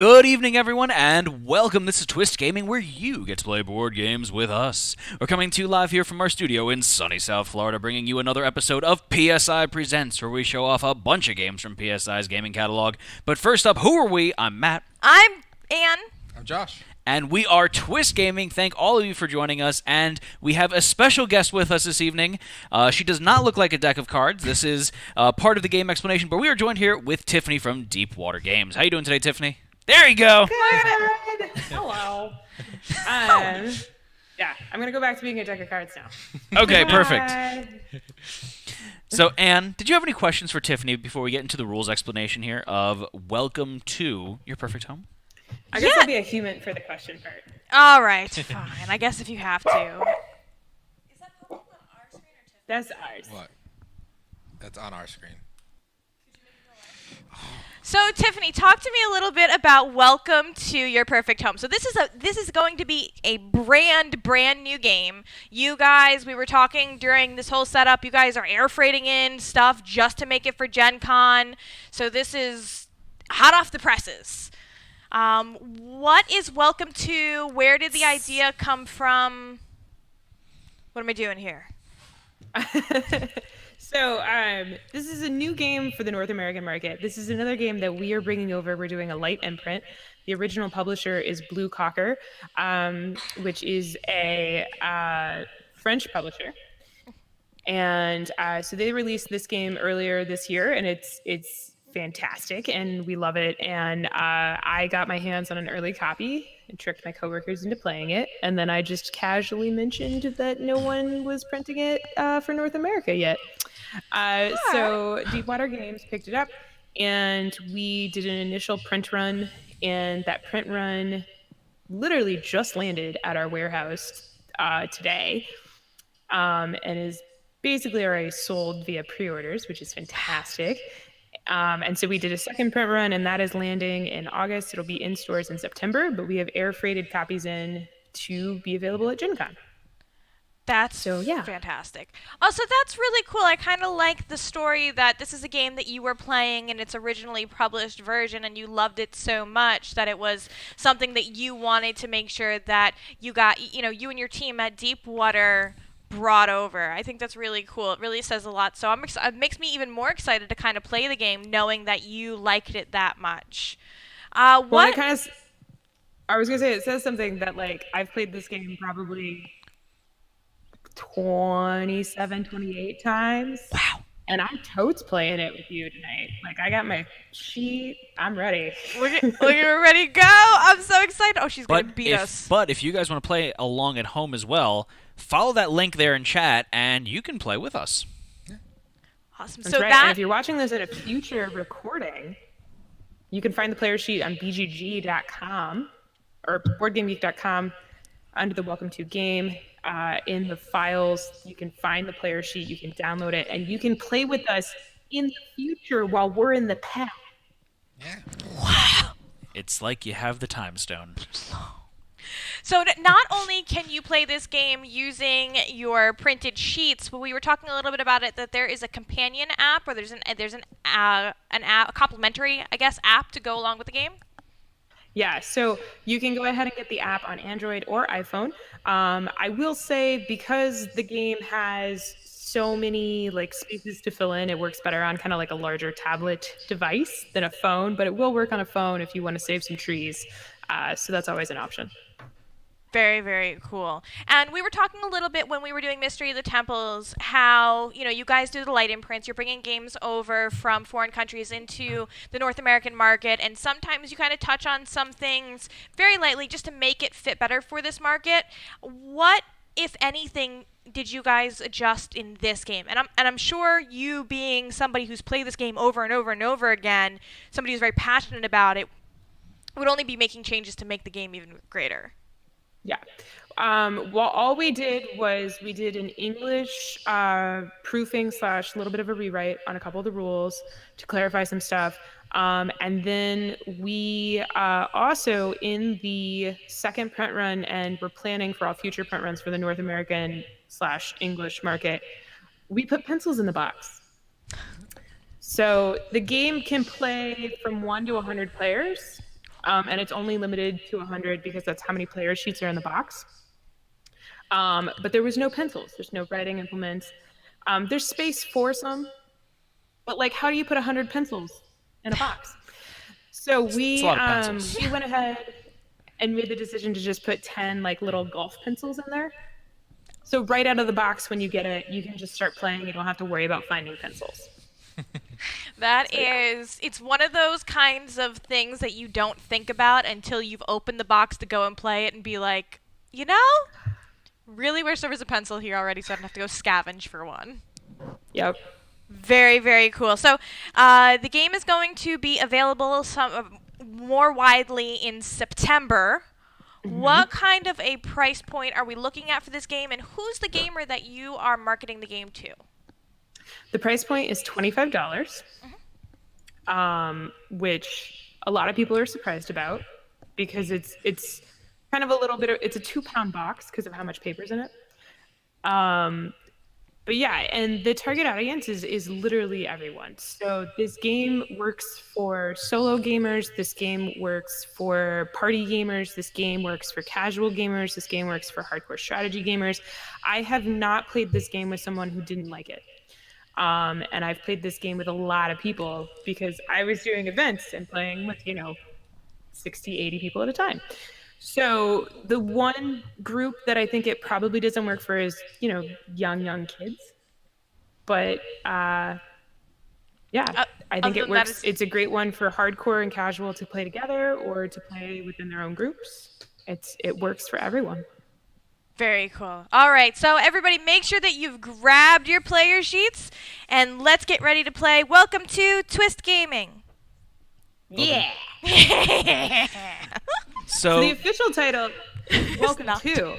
Good evening, everyone, and welcome. This is Twist Gaming, where you get to play board games with us. We're coming to you live here from our studio in sunny South Florida, bringing you another episode of PSI Presents, where we show off a bunch of games from PSI's gaming catalog. But first up, who are we? I'm Matt. I'm Anne. I'm Josh. And we are Twist Gaming. Thank all of you for joining us. And we have a special guest with us this evening. She does not look like a deck of cards. This is part of the game explanation, but we are joined here with Tiffany from Deepwater Games. How you doing today, Tiffany? There you go. Good. Hello. Yeah, I'm gonna go back to being a deck of cards now. Okay, perfect. Bye. So, Anne, did you have any questions for Tiffany before we get into the rules explanation here of Welcome to Your Perfect Home? I guess I'll be a human for the question part. All right, fine. I guess if you have to. Is that public on our screen or Tiffany's? That's ours. What? That's on our screen. So, Tiffany, talk to me a little bit about Welcome to Your Perfect Home. So this is going to be a brand new game. You guys, we were talking during this whole setup. You guys are air freighting in stuff just to make it for Gen Con. So this is hot off the presses. What is Welcome to? Where did the idea come from? What am I doing here? So this is a new game for the North American market. This is another game that we are bringing over. We're doing a light imprint. The original publisher is Blue Cocker, which is a French publisher. And so they released this game earlier this year, and it's fantastic, and we love it. And I got my hands on an early copy and tricked my coworkers into playing it. And then I just casually mentioned that no one was printing it for North America yet. So Deepwater Games picked it up, and we did an initial print run, and that print run literally just landed at our warehouse today, and is basically already sold via pre-orders, which is fantastic. And so we did a second print run, and that is landing in August. It'll be in stores in September, but we have air freighted copies in to be available at Gen Con. That's fantastic. Also, that's really cool. I kind of like the story that this is a game that you were playing in its originally published version, and you loved it so much that it was something that you wanted to make sure that you got, you and your team at Deepwater brought over. I think that's really cool. It really says a lot. So it makes me even more excited to kind of play the game, knowing that you liked it that much. Well, I was gonna say, it says something that, like, I've played this game probably 27, 28 times. Wow. And I'm totes playing it with you tonight. Like, I got my sheet. I'm ready. We're ready to go. I'm so excited. Oh, she's going to beat us. But if you guys want to play along at home as well, follow that link there in chat, and you can play with us. Awesome. That's right. And if you're watching this at a future recording, you can find the player sheet on bgg.com or boardgamegeek.com under the Welcome to Game. In the files, you can find the player sheet, you can download it, and you can play with us in the future while we're in the past. Yeah. Wow. It's like you have the time stone. So not only can you play this game using your printed sheets, but we were talking a little bit about it, that there is a companion app, or there's an app, a complimentary, I guess, app to go along with the game. Yeah, so you can go ahead and get the app on Android or iPhone. I will say, because the game has so many spaces to fill in, it works better on kind of like a larger tablet device than a phone, but it will work on a phone if you want to save some trees. So that's always an option. Very, very cool. And we were talking a little bit when we were doing Mystery of the Temples, how, you guys do the light imprints. You're bringing games over from foreign countries into the North American market, and sometimes you kind of touch on some things very lightly just to make it fit better for this market. What, if anything, did you guys adjust in this game? And I'm sure, you being somebody who's played this game over and over and over again, somebody who's very passionate about it, would only be making changes to make the game even greater. Yeah. Well, all we did was we did an English proofing / a little bit of a rewrite on a couple of the rules to clarify some stuff. And then we also, in the second print run, and we're planning for all future print runs for the North American / English market, we put pencils in the box. So the game can play from 1 to 100 players. And it's only limited to 100 because that's how many player sheets are in the box. But there was no pencils. There's no writing implements. There's space for some, but like, how do you put 100 pencils in a box? So It's a lot of pencils. we went ahead and made the decision to just put 10 like little golf pencils in there. So right out of the box, when you get it, you can just start playing. You don't have to worry about finding pencils. It's one of those kinds of things that you don't think about until you've opened the box to go and play it and be like, you know, really wish there was a pencil here already so I don't have to go scavenge for one. Yep. Very, very cool. So the game is going to be available more widely in September. What kind of a price point are we looking at for this game, and who's the gamer that you are marketing the game to? The price point is $25, which a lot of people are surprised about because it's kind of a little bit of, it's a 2-pound box because of how much paper's in it. But yeah, and the target audience is literally everyone. So this game works for solo gamers. This game works for party gamers. This game works for casual gamers. This game works for hardcore strategy gamers. I have not played this game with someone who didn't like it. And I've played this game with a lot of people because I was doing events and playing with, 60, 80 people at a time. So the one group that I think it probably doesn't work for is, young kids. But I think it works. It's a great one for hardcore and casual to play together or to play within their own groups. It works for everyone. Very cool. All right, so everybody make sure that you've grabbed your player sheets, and let's get ready to play. Welcome to Twist Gaming. Yeah. So the official title, Welcome not. to,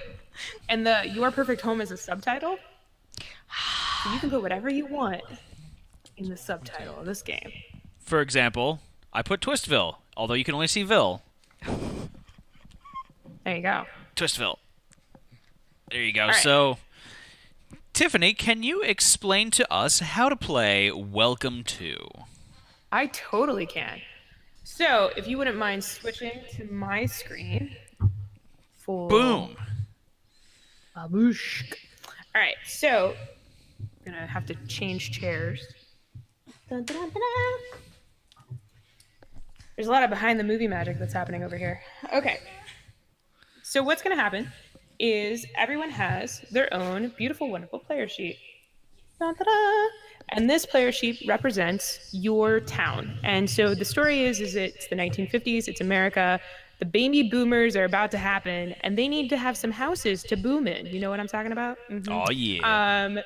and the Your Perfect Home is a subtitle. So you can put whatever you want in the subtitle of this game. for example, I put Twistville, although you can only see Ville. There you go. Twistville. There you go. right. So, Tiffany, can you explain to us how to play Welcome to? I totally can. So, if you wouldn't mind switching to my screen for Boom. Baboosh. All right, so I'm gonna have to change chairs. Dun, dun, dun, dun, dun. There's a lot of behind the movie magic that's happening over here. Okay, so what's gonna happen is everyone has their own beautiful, wonderful player sheet. Dun, dun, dun. And this player sheet represents your town. And so the story is it's the 1950s, it's America. The baby boomers are about to happen, and they need to have some houses to boom in. You know what I'm talking about? Mm-hmm. Oh, yeah.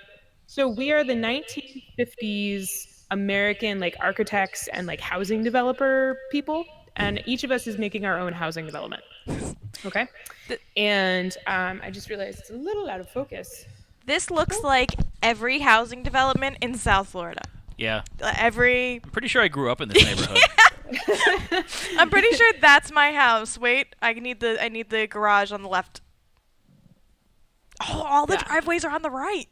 So we are the 1950s American architects and housing developer people, and each of us is making our own housing development. Okay? And I just realized it's a little out of focus. This looks like every housing development in South Florida. Yeah. I'm Pretty sure I grew up in this neighborhood. pretty sure that's my house. Wait, I need the garage on the left. Oh, all the driveways are on the right.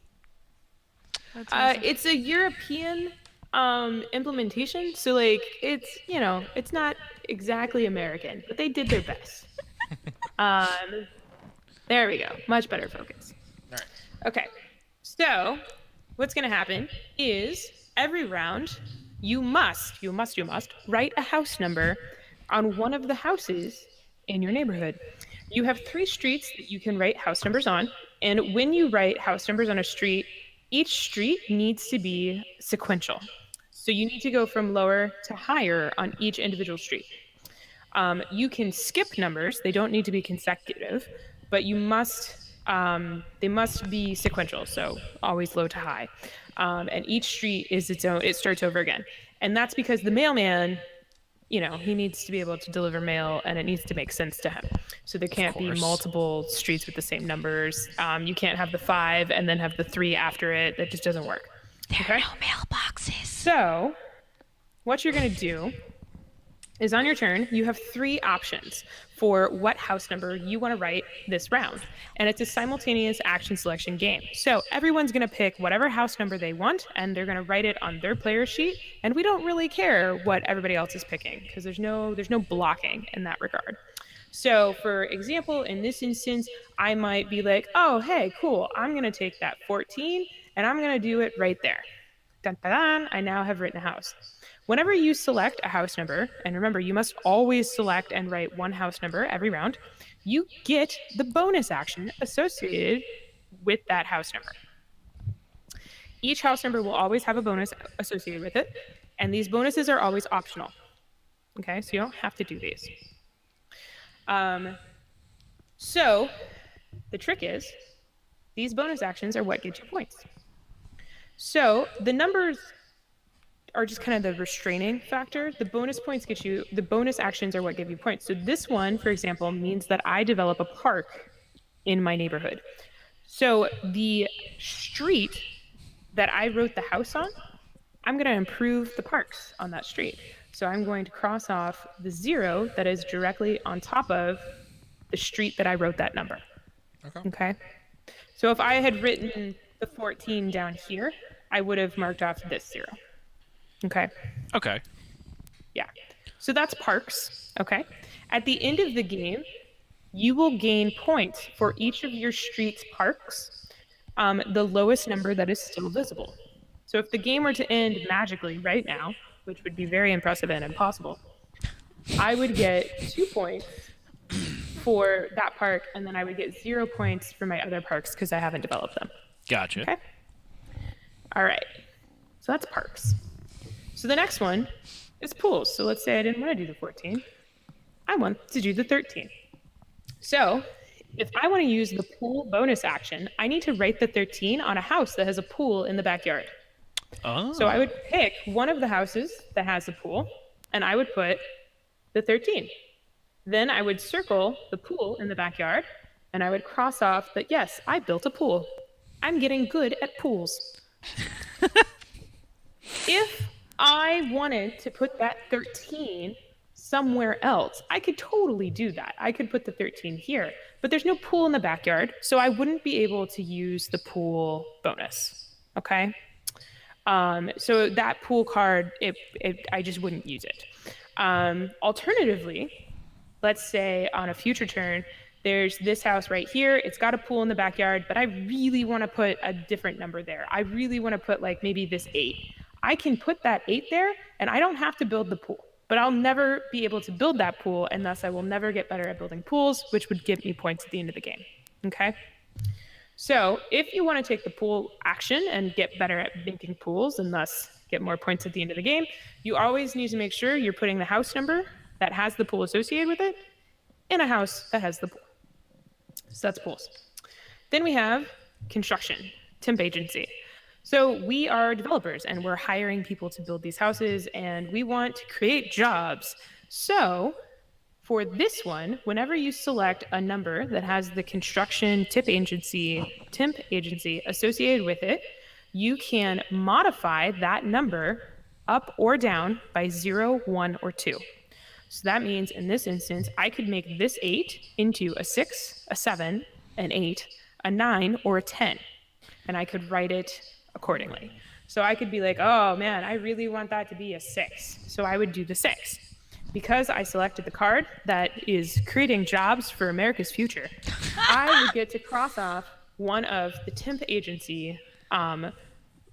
That's awesome. It's a European implementation, so it's not exactly American, but they did their best. There we go. Much better focus. All right. Okay, so what's going to happen is every round you must write a house number on one of the houses in your neighborhood. You have 3 streets that you can write house numbers on, and when you write house numbers on a street, each street needs to be sequential. So you need to go from lower to higher on each individual street. You can skip numbers; they don't need to be consecutive, but you must. They must be sequential, so always low to high. And each street is its own, it starts over again. And that's because the mailman, he needs to be able to deliver mail and it needs to make sense to him. So there can't be multiple streets with the same numbers. You can't have the 5 and then have the 3 after it. That just doesn't work. There are no mailboxes. So what you're going to do is on your turn, you have 3 options for what house number you want to write this round. And it's a simultaneous action selection game. So everyone's going to pick whatever house number they want, and they're going to write it on their player sheet. And we don't really care what everybody else is picking because there's no blocking in that regard. So for example, in this instance, I might be like, oh, hey, cool. I'm going to take that 14 and I'm going to do it right there. Dun, dun, dun, I now have written a house. Whenever you select a house number, and remember, you must always select and write one house number every round, you get the bonus action associated with that house number. Each house number will always have a bonus associated with it, and these bonuses are always optional. Okay, so you don't have to do these. So the trick is, these bonus actions are what get you points. So the numbers are just kind of the restraining factor. The bonus points get you, the bonus actions are what give you points. So this one, for example, means that I develop a park in my neighborhood. So the street that I wrote the house on, I'm going to improve the parks on that street. So I'm going to cross off the 0 that is directly on top of the street that I wrote that number. Okay? So if I had written the 14 down here, I would have marked off this 0. Okay. Okay. Yeah. So that's parks. Okay. At the end of the game, you will gain points for each of your street's parks, the lowest number that is still visible. So if the game were to end magically right now, which would be very impressive and impossible, I would get 2 points for that park, and then I would get 0 points for my other parks because I haven't developed them. Gotcha. Okay. All right. So that's parks. So the next one is pools. So let's say I didn't want to do the 14. I want to do the 13. So if I want to use the pool bonus action, I need to write the 13 on a house that has a pool in the backyard. Oh. So I would pick one of the houses that has a pool, and I would put the 13. Then I would circle the pool in the backyard, and I would cross off that, yes, I built a pool. I'm getting good at pools. If I wanted to put that 13 somewhere else, I could totally do that. I could put the 13 here, but there's no pool in the backyard, so I wouldn't be able to use the pool bonus, okay? So that pool card, I just wouldn't use it. Alternatively, let's say on a future turn, there's this house right here. It's got a pool in the backyard, but I really want to put a different number there. I really want to put like maybe this 8. I can put that 8 there, and I don't have to build the pool. But I'll never be able to build that pool, and thus I will never get better at building pools, which would give me points at the end of the game. Okay? So if you want to take the pool action and get better at making pools, and thus get more points at the end of the game, you always need to make sure you're putting the house number that has the pool associated with it in a house that has the pool. So that's pools. Then we have construction, temp agency. So we are developers and we're hiring people to build these houses and we want to create jobs. So for this one, whenever you select a number that has the construction temp agency associated with it, you can modify that number up or down by 0, 1, or 2. So that means in this instance, I could make this 8 into a 6, a 7, an 8, a 9, or a 10. And I could write it accordingly. So I could be like, oh man, I really want that to be a 6. So I would do the 6. Because I selected the card that is creating jobs for America's future, I would get to cross off one of the temp agency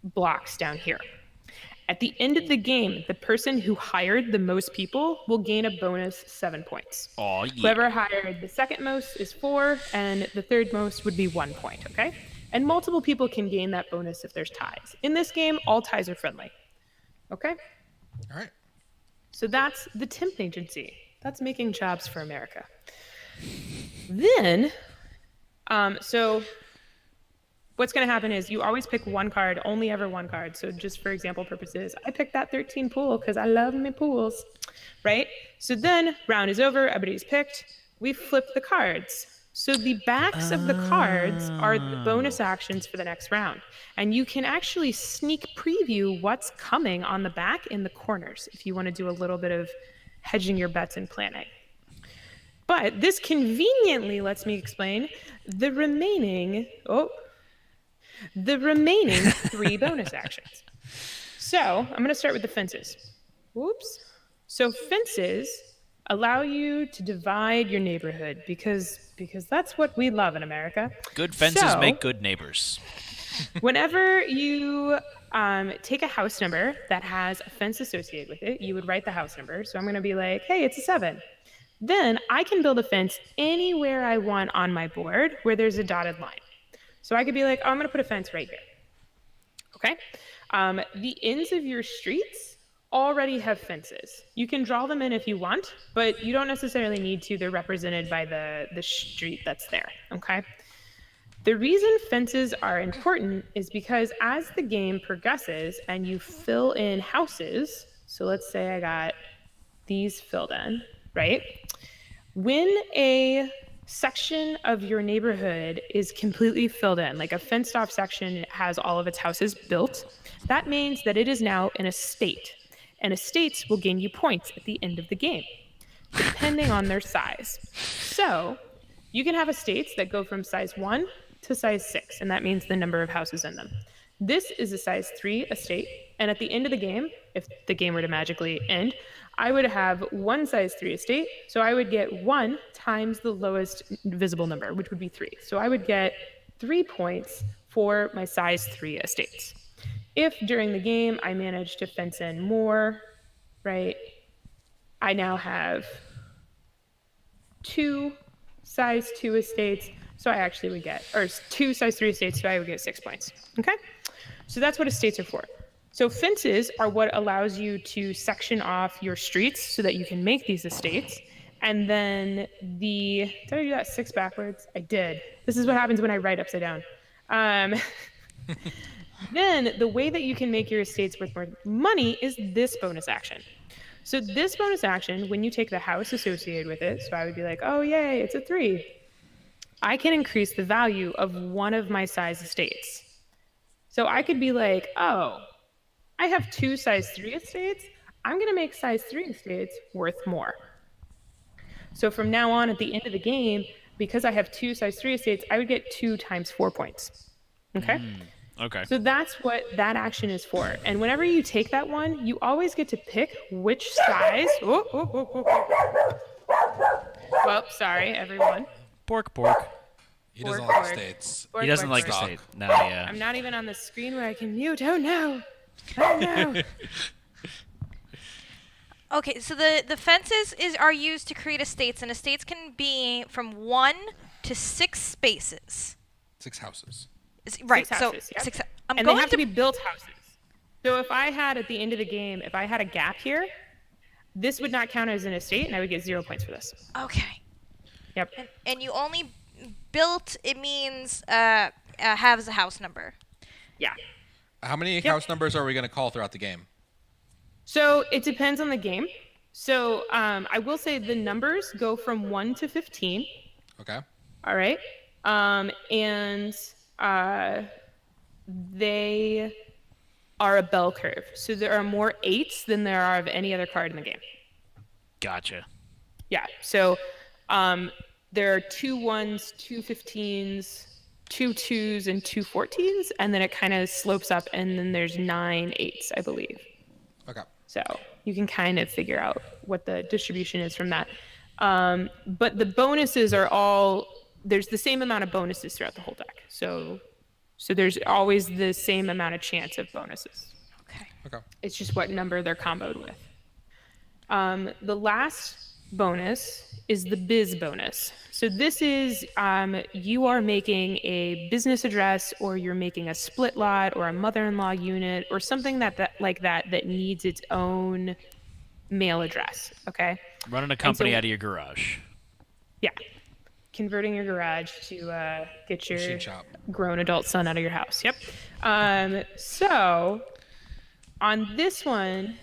blocks down here. At the end of the game, the person who hired the most people will gain a bonus 7 points. Oh, yeah. Whoever hired the second most is 4, and the third most would be 1 point, okay? And multiple people can gain that bonus if there's ties. In this game, all ties are friendly, okay? All right. So that's the temp agency. That's making jobs for America. Then, so what's going to happen is you always pick one card, only ever one card. So just for example purposes, I picked that 13 pool because I love my pools, right? So then round is over, everybody's picked. We flip the cards. So the backs of the cards are the bonus actions for the next round. And you can actually sneak preview what's coming on the back in the corners if you want to do a little bit of hedging your bets and planning. But this conveniently lets me explain the remaining 3 bonus actions. So I'm going to start with the fences. Whoops. So fences allow you to divide your neighborhood because that's what we love in America. Good fences So, make good neighbors. Whenever you take a house number that has a fence associated with it, you would write the house number. So I'm going to be like, hey, it's a 7. Then I can build a fence anywhere I want on my board where there's a dotted line. So I could be like, oh, I'm going to put a fence right here. Okay? The ends of your streets already have fences. You can draw them in if you want, but you don't necessarily need to. They're represented by the street that's there. Okay? The reason fences are important is because as the game progresses and you fill in houses, so let's say I got these filled in, right? When a section of your neighborhood is completely filled in, like a fenced off section has all of its houses built, that means that it is now an estate. And estates will gain you points at the end of the game, depending on their size. So you can have estates that go from size 1 to size 6, and that means the number of houses in them. This is a size 3 estate, and at the end of the game, if the game were to magically end, I would have 1 size 3 estate, so I would get 1 times the lowest visible number, which would be 3. So I would get 3 points for my size 3 estates. If during the game I manage to fence in more, right, I now have 2 size 2 estates, so I actually would get, or 2 size 3 estates, so I would get 6 points. Okay? So that's what estates are for. So fences are what allows you to section off your streets so that you can make these estates. And then did I do that 6 backwards? I did. This is what happens when I write upside down. Then the way that you can make your estates worth more money is this bonus action. So this bonus action, when you take the house associated with it, so I would be like, oh, yay, it's a 3. I can increase the value of one of my size estates. So I could be like, oh, I have 2 size 3 estates. I'm going to make size 3 estates worth more. So from now on, at the end of the game, because I have 2 size 3 estates, I would get 2 times 4 points. Okay? Okay. So that's what that action is for. And whenever you take that one, you always get to pick which size. Well, sorry, everyone. Pork, pork. He doesn't Bork, like bork. states. Bork, He doesn't bork, like the bork. state. No, yeah. I'm not even on the screen where I can mute. Oh no. Oh no. Okay, so the fences are used to create estates, and estates can be from 1 to 6 spaces. 6 houses. Right. 6 So houses, yep. 6. I'm And going they have to be built houses. So if I had at the end of the game, if I had a gap here, this would not count as an estate, and I would get 0 points for this. Okay. Yep. And you only built. It means has a house number. Yeah. How many house numbers are we going to call throughout the game? So it depends on the game. So I will say the numbers go from 1 to 15. Okay. All right. And they are a bell curve. So there are more 8s than there are of any other card in the game. Gotcha. Yeah. So there are 2 1s, 2 15s, 2 2s, and 2 14s. And then it kind of slopes up, and then there's 9 8s, I believe. Okay. So you can kind of figure out what the distribution is from that. But the bonuses are all, there's the same amount of bonuses throughout the whole deck. So there's always the same amount of chance of bonuses. Okay. Okay. It's just what number they're comboed with. The last bonus is the Biz Bonus. So this is you are making a business address, or you're making a split lot, or a mother-in-law unit, or something that needs its own mail address. Okay. Running a company out of your garage. Yeah. Converting your garage to get your Machine shop. grown adult son out of your house. Yep. So on this one,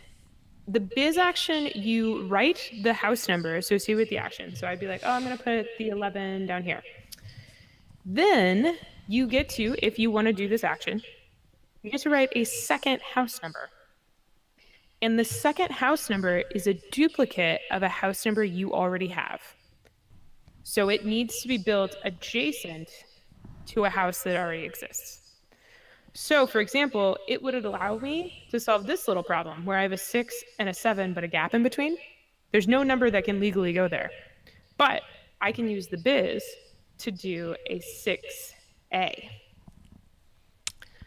the biz action, you write the house number associated with the action. So I'd be like, oh, I'm going to put the 11 down here. Then you get to, if you want to do this action, you get to write a second house number. And the second house number is a duplicate of a house number you already have. So it needs to be built adjacent to a house that already exists. So, for example, it would allow me to solve this little problem where I have a 6 and a 7, but a gap in between. There's no number that can legally go there. But I can use the biz to do a 6A.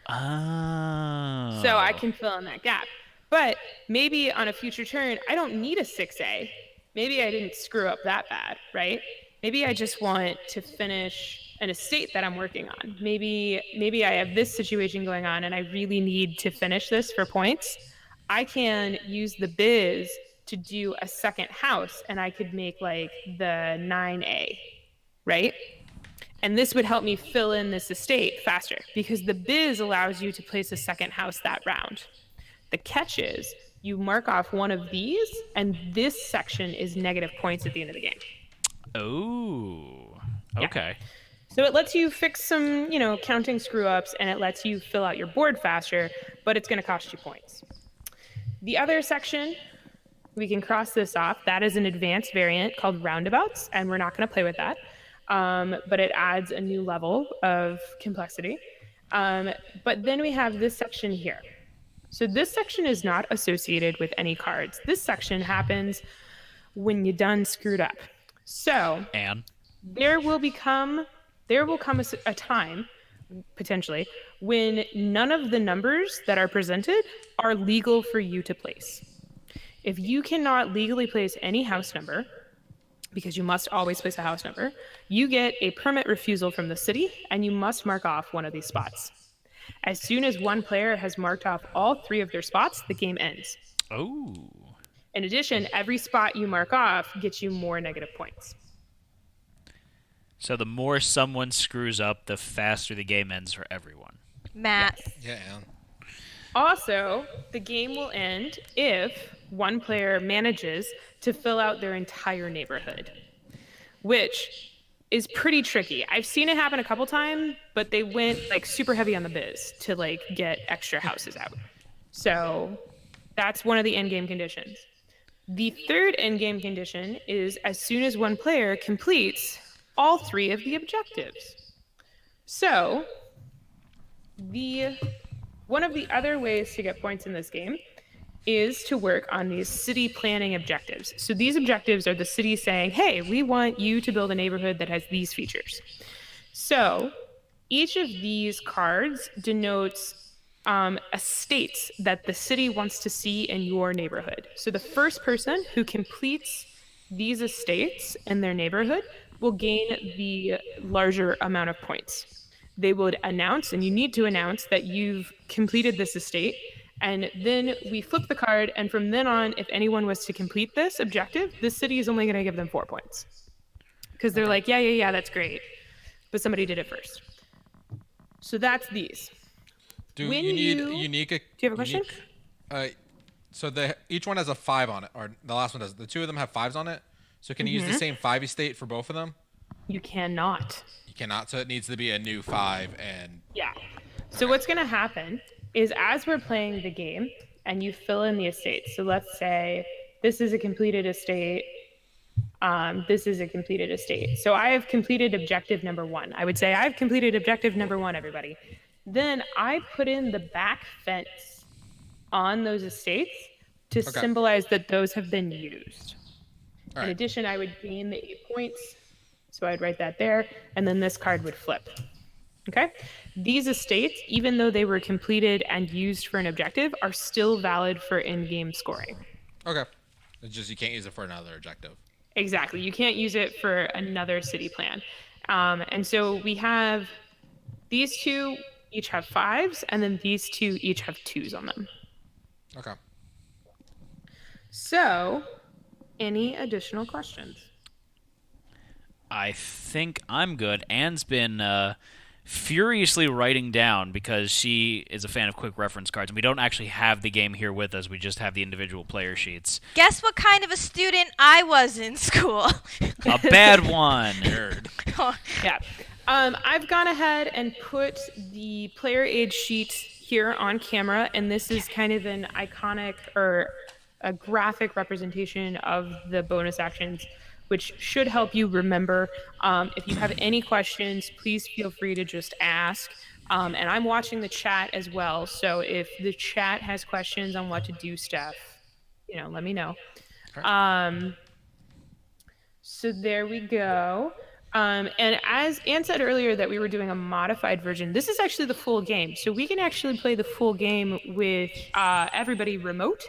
Oh. So I can fill in that gap. But maybe on a future turn, I don't need a 6A. Maybe I didn't screw up that bad, right? Maybe I just want to finish an estate that I'm working on. Maybe I have this situation going on and I really need to finish this for points. I can use the biz to do a second house and I could make like the 9A, right? And this would help me fill in this estate faster because the biz allows you to place a second house that round. The catch is you mark off one of these and this section is negative points at the end of the game. Oh. Okay. Yeah. So it lets you fix some, counting screw ups and it lets you fill out your board faster, but it's going to cost you points. The other section, we can cross this off. That is an advanced variant called roundabouts, and we're not going to play with that. But it adds a new level of complexity. But then we have this section here. So this section is not associated with any cards. This section happens when you done screwed up. So And there will come a time, potentially, when none of the numbers that are presented are legal for you to place. If you cannot legally place any house number, because you must always place a house number, you get a permit refusal from the city, and you must mark off one of these spots. As soon as one player has marked off all 3 of their spots, the game ends. oh. In addition, every spot you mark off gets you more negative points. So the more someone screws up, the faster the game ends for everyone. Matt. Yeah. Also, the game will end if one player manages to fill out their entire neighborhood, which is pretty tricky. I've seen it happen a couple times, but they went like super heavy on the biz to like get extra houses out. So that's one of the end game conditions. The third end game condition is as soon as one player completes all 3 of the objectives. So one of the other ways to get points in this game is to work on these city planning objectives. So these objectives are the city saying, hey, we want you to build a neighborhood that has these features. So each of these cards denotes estates that the city wants to see in your neighborhood. So the first person who completes these estates in their neighborhood will gain the larger amount of points. They would announce, and you need to announce, that you've completed this estate. And then we flip the card, and from then on, if anyone was to complete this objective, this city is only going to give them 4 points. Because they're like, yeah, that's great. But somebody did it first. So that's these. Do When you need you- unique? Do you have a question? So each one has a 5 on it, or the last one does. The 2 of them have 5s on it. So can you use the same 5 estate for both of them? You cannot. You cannot. So it needs to be a new 5 and. Yeah. So what's going to happen is as we're playing the game and you fill in the estate. So let's say this is a completed estate. This is a completed estate. So I have completed objective number 1. I would say I've completed objective number 1, everybody. Then I put in the back fence on those estates to symbolize that those have been used. All right. In addition, I would gain the 8 points. So I'd write that there, and then this card would flip. Okay? These estates, even though they were completed and used for an objective, are still valid for in-game scoring. Okay. It's just you can't use it for another objective. Exactly. You can't use it for another city plan. And so we have these 2 each have 5s, and then these 2 each have 2s on them. Okay. So, any additional questions? I think I'm good. Anne's been furiously writing down because she is a fan of quick reference cards, and we don't actually have the game here with us. We just have the individual player sheets. Guess what kind of a student I was in school? A bad one. Nerd. Yeah. I've gone ahead and put the player age sheet here on camera, and this is kind of an iconic or a graphic representation of the bonus actions, which should help you remember. If you have any questions, please feel free to just ask. And I'm watching the chat as well, so if the chat has questions on what to do stuff, let me know. So there we go. And as Anne said earlier that we were doing a modified version, this is actually the full game. So we can actually play the full game with everybody remote.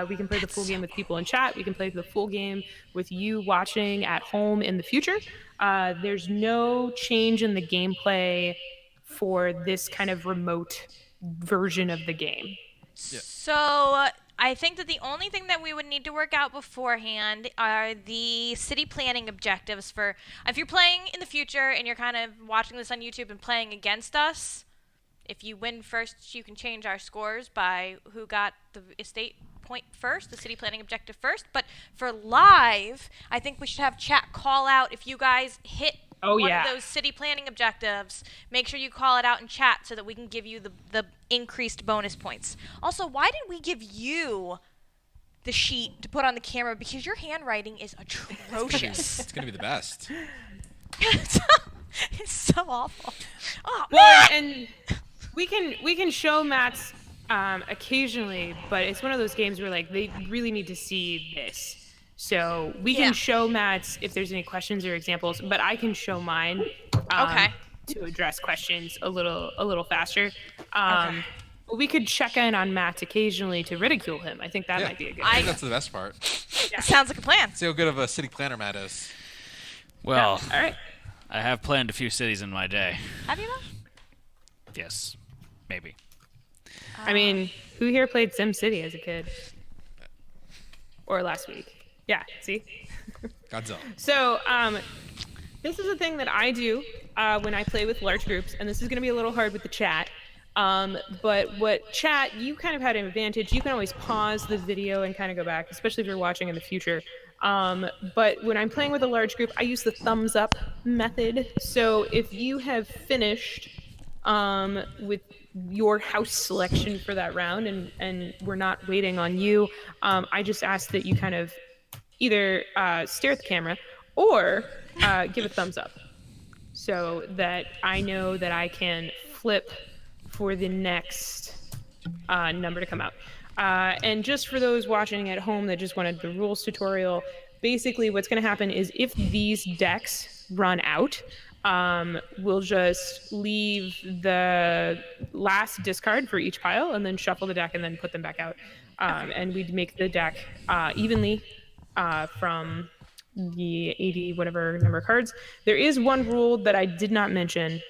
We can play the full game with people in chat. We can play the full game with you watching at home in the future. There's no change in the gameplay for this kind of remote version of the game. Yeah. So I think that the only thing that we would need to work out beforehand are the city planning objectives for if you're playing in the future and you're kind of watching this on YouTube and playing against us. If you win first, you can change our scores by who got the estate point first, the city planning objective first. But for live, I think we should have chat call out if you guys hit one of those city planning objectives. Make sure you call it out in chat so that we can give you the increased bonus points. Also, why did we give you the sheet to put on the camera? Because your handwriting is atrocious. It's gonna be the best. It's so awful. Oh, Well, Matt! and we can show Matt's occasionally, but it's one of those games where like they really need to see this. So we can show Matt's if there's any questions or examples, but I can show mine to address questions a little faster. But we could check in on Matt occasionally to ridicule him. I think that might be a good I idea. think that's the best part. Sounds like a plan. See how good of a city planner Matt is. Well, All right. I have planned a few cities in my day. Have you though? Yes, maybe. I mean, who here played SimCity as a kid? Or last week? Yeah, see? Godzilla. So, this is a thing that I do when I play with large groups, and this is going to be a little hard with the chat. But chat, you kind of had an advantage. You can always pause the video and kind of go back, especially if you're watching in the future. But when I'm playing with a large group, I use the thumbs up method. So if you have finished with your house selection for that round and we're not waiting on you, I just ask that you kind of either stare at the camera or give a thumbs up so that I know that I can flip for the next number to come out. And just for those watching at home that just wanted the rules tutorial, basically what's going to happen is if these decks run out, we'll just leave the last discard for each pile and then shuffle the deck and then put them back out. And we'd make the deck evenly from the 80 whatever number of cards. There is one rule that I did not mention.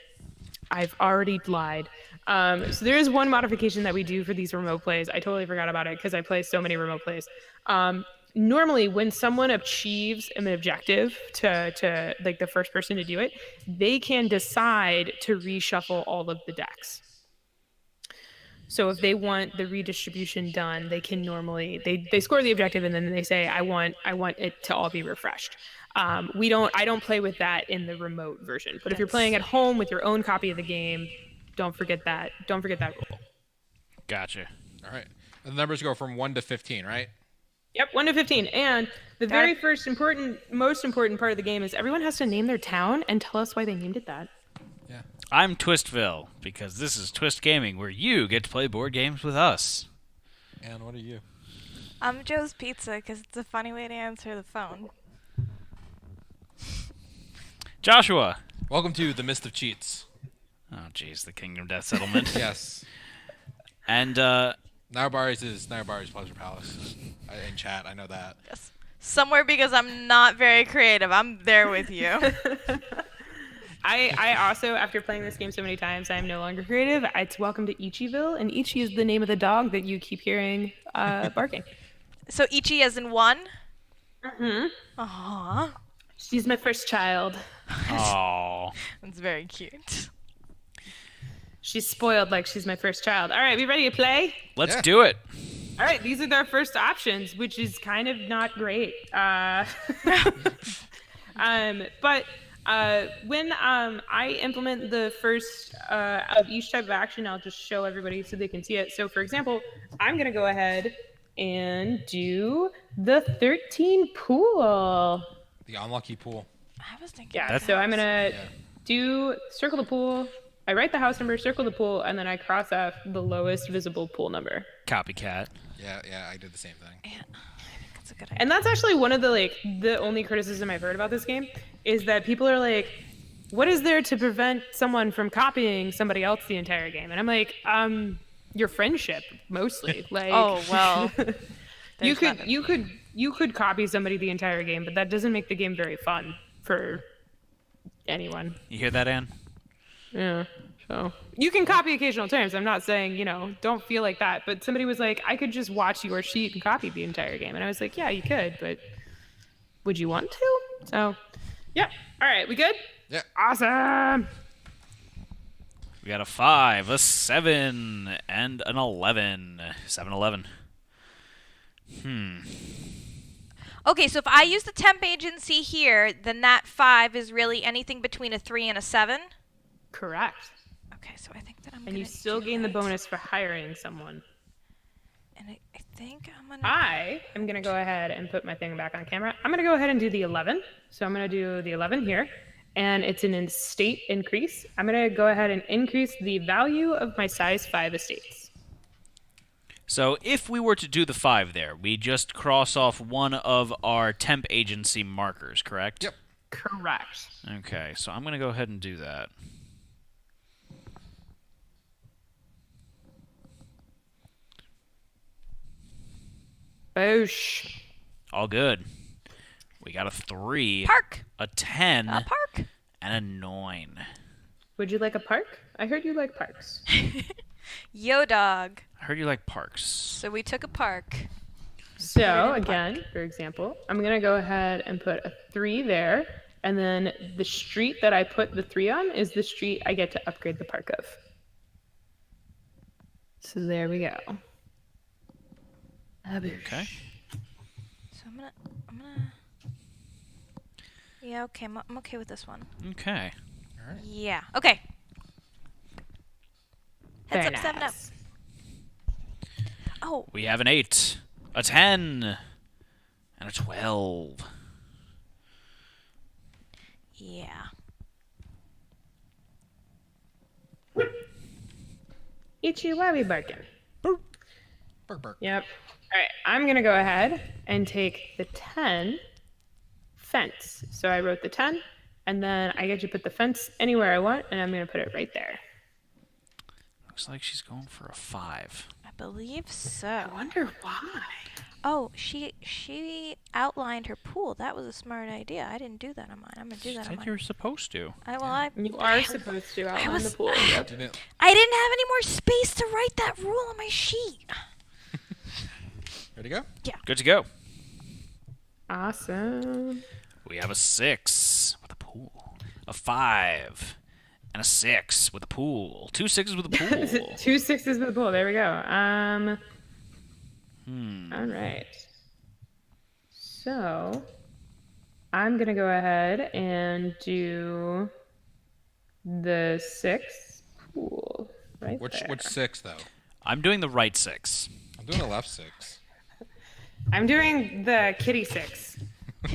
I've already lied. So there is one modification that we do for these remote plays. I totally forgot about it because I play so many remote plays. Normally, when someone achieves an objective to like the first person to do it, they can decide to reshuffle all of the decks. So if they want the redistribution done, they can normally they score the objective and then they say I want it to all be refreshed. I don't play with that in the remote version. But if you're playing at home with your own copy of the game, don't forget that rule. Gotcha. All right. And the numbers go from 1 to 15, right? Yep, 1 to 15. And the very first most important part of the game is everyone has to name their town and tell us why they named it that. Yeah. I'm Twistville, because this is Twist Gaming, where you get to play board games with us. And what are you? I'm Joe's Pizza because it's a funny way to answer the phone. Joshua. Welcome to the Mist of Cheats. Oh, jeez, the Kingdom Death Settlement. Yes. And, Narbari's is Narbari's Pleasure Palace. In chat, I know that. Yes. Somewhere because I'm not very creative. I'm there with you. I also, after playing this game so many times, I am no longer creative. It's welcome to Ichiville, and Ichi is the name of the dog that you keep hearing barking. So Ichi as in one? Mm-hmm. Aww. She's my first child. aww. That's very cute. She's spoiled like she's my first child. All right, we ready to play? Let's do it. All right, these are our first options, which is kind of not great. But When I implement the first of each type of action, I'll just show everybody so they can see it. So, for example, I'm going to go ahead and do the 13 pool. The unlucky pool. I was thinking. Yeah, so I'm going to do circle the pool. I write the house number, circle the pool, and then I cross off the lowest visible pool number. Copycat. Yeah, I did the same thing. Yeah, I think that's a good idea. And that's actually one of the only criticism I've heard about this game is that people are like, what is there to prevent someone from copying somebody else the entire game? And I'm like, your friendship mostly. Like, Oh well. you there's you could copy somebody the entire game, but that doesn't make the game very fun for anyone. You hear that, Ann? Yeah. So you can copy occasional terms. I'm not saying, don't feel like that. But somebody was like, I could just watch your sheet and copy the entire game. And I was like, yeah, you could, but would you want to? So, yeah. All right, we good? Yeah. Awesome. We got a 5, a 7, and an 11. 7-11. Okay, so if I use the temp agency here, then that 5 is really anything between a 3 and a 7. Correct. Okay, so I think that I'm. And you still gain the bonus for hiring someone. And I think I'm gonna. I am going to go ahead and put my thing back on camera. I'm going to go ahead and do the 11. So I'm going to do the 11 here. And it's an estate increase. I'm going to go ahead and increase the value of my size 5 estates. So if we were to do the 5 there, we just cross off one of our temp agency markers, correct? Yep. Correct. Okay, so I'm going to go ahead and do that. Boosh. All good. We got a 3, Park. a 10, A park. and a 9. Would you like a park? I heard you like parks. Yo, dog. I heard you like parks. So we took a park. So again, for example, I'm going to go ahead and put a 3 there. And then the street that I put the 3 on is the street I get to upgrade the park of. So there we go. Okay. So I'm gonna. Yeah, okay, I'm okay with this one. Okay. All right. Yeah. Okay. Heads Very up, 7 up. nice. Oh, We have an 8, a 10, and a 12. yeah. Itchy wowie barking. Burk, burk. Yep. All right, I'm going to go ahead and take the 10 fence. So I wrote the 10, and then I get to put the fence anywhere I want, and I'm going to put it right there. Looks like she's going for a 5. I believe I so. wonder why. Oh, she outlined her pool. That was a smart idea. I didn't do that on mine. I'm gonna do that on Said mine. you were supposed to. You are supposed to outline was- the pool. Yep. Didn't I didn't have any more space to write that rule on my sheet. ready to go? Good to go. Awesome. We have a 6 with a pool, a 5, and a 6 with a pool. 2 6s with a pool. 2 6s with the pool. There we go. All right. So I'm going to go ahead and do the 6 pool right Which there. which 6 though? I'm doing the right 6. I'm doing the left 6. I'm doing the kitty 6.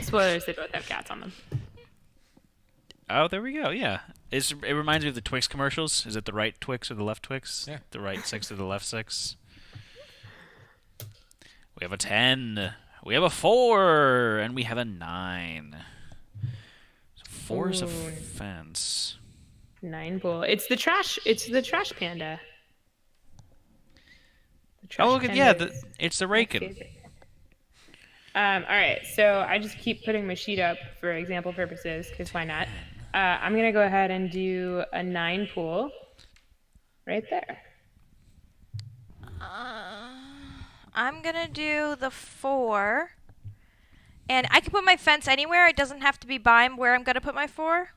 Spoilers, they both have cats on them. Oh, there we go. Yeah. It reminds me of the Twix commercials. Is it the right Twix or the left Twix? Yeah. The right 6 or the left 6? We have a 10. We have a 4. And we have a 9. So 4 is a Ooh. fence. 9 pool. It's the trash panda. The trash Oh, look at, yeah. panda is It's the my raking. favorite. All right, so I just keep putting my sheet up for example purposes, because why not? I'm going to go ahead and do a 9 pool right there. I'm gonna do the 4. And I can put my fence anywhere. It doesn't have to be by where I'm gonna put my 4.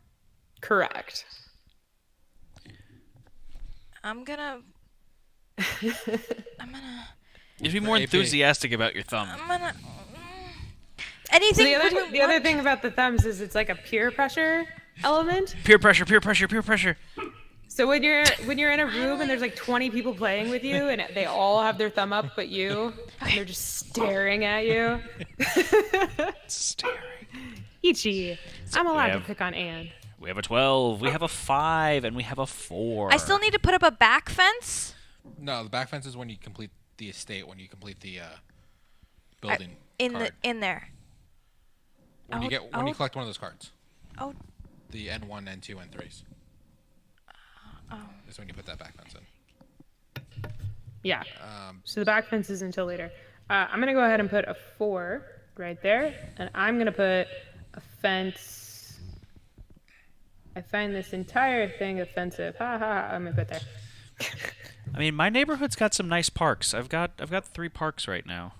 Correct. I'm gonna. You should be more AP. enthusiastic about your thumb. I'm gonna. So Anything. the other between the other one- thing about the thumbs is it's like a peer pressure element. Peer pressure, peer pressure, peer pressure. So when you're in a room and there's like 20 people playing with you and they all have their thumb up but you, and they're just staring at you. Staring. Ichi, I'm allowed to have- pick on Anne. We have a 12, we have a 5, and we have a 4. I still need to put up a back fence. No, the back fence is when you complete the estate. When you complete the building In card. there. When you collect one of those cards. Oh. The N1, N2, N3s. Is when you put that back fence in. Yeah. So the back fence is until later. I'm going to go ahead and put a 4 right there. And I'm going to put a fence. I find this entire thing offensive. Ha ha ha. I'm going to put there. I mean, my neighborhood's got some nice parks. I've got 3 parks right now.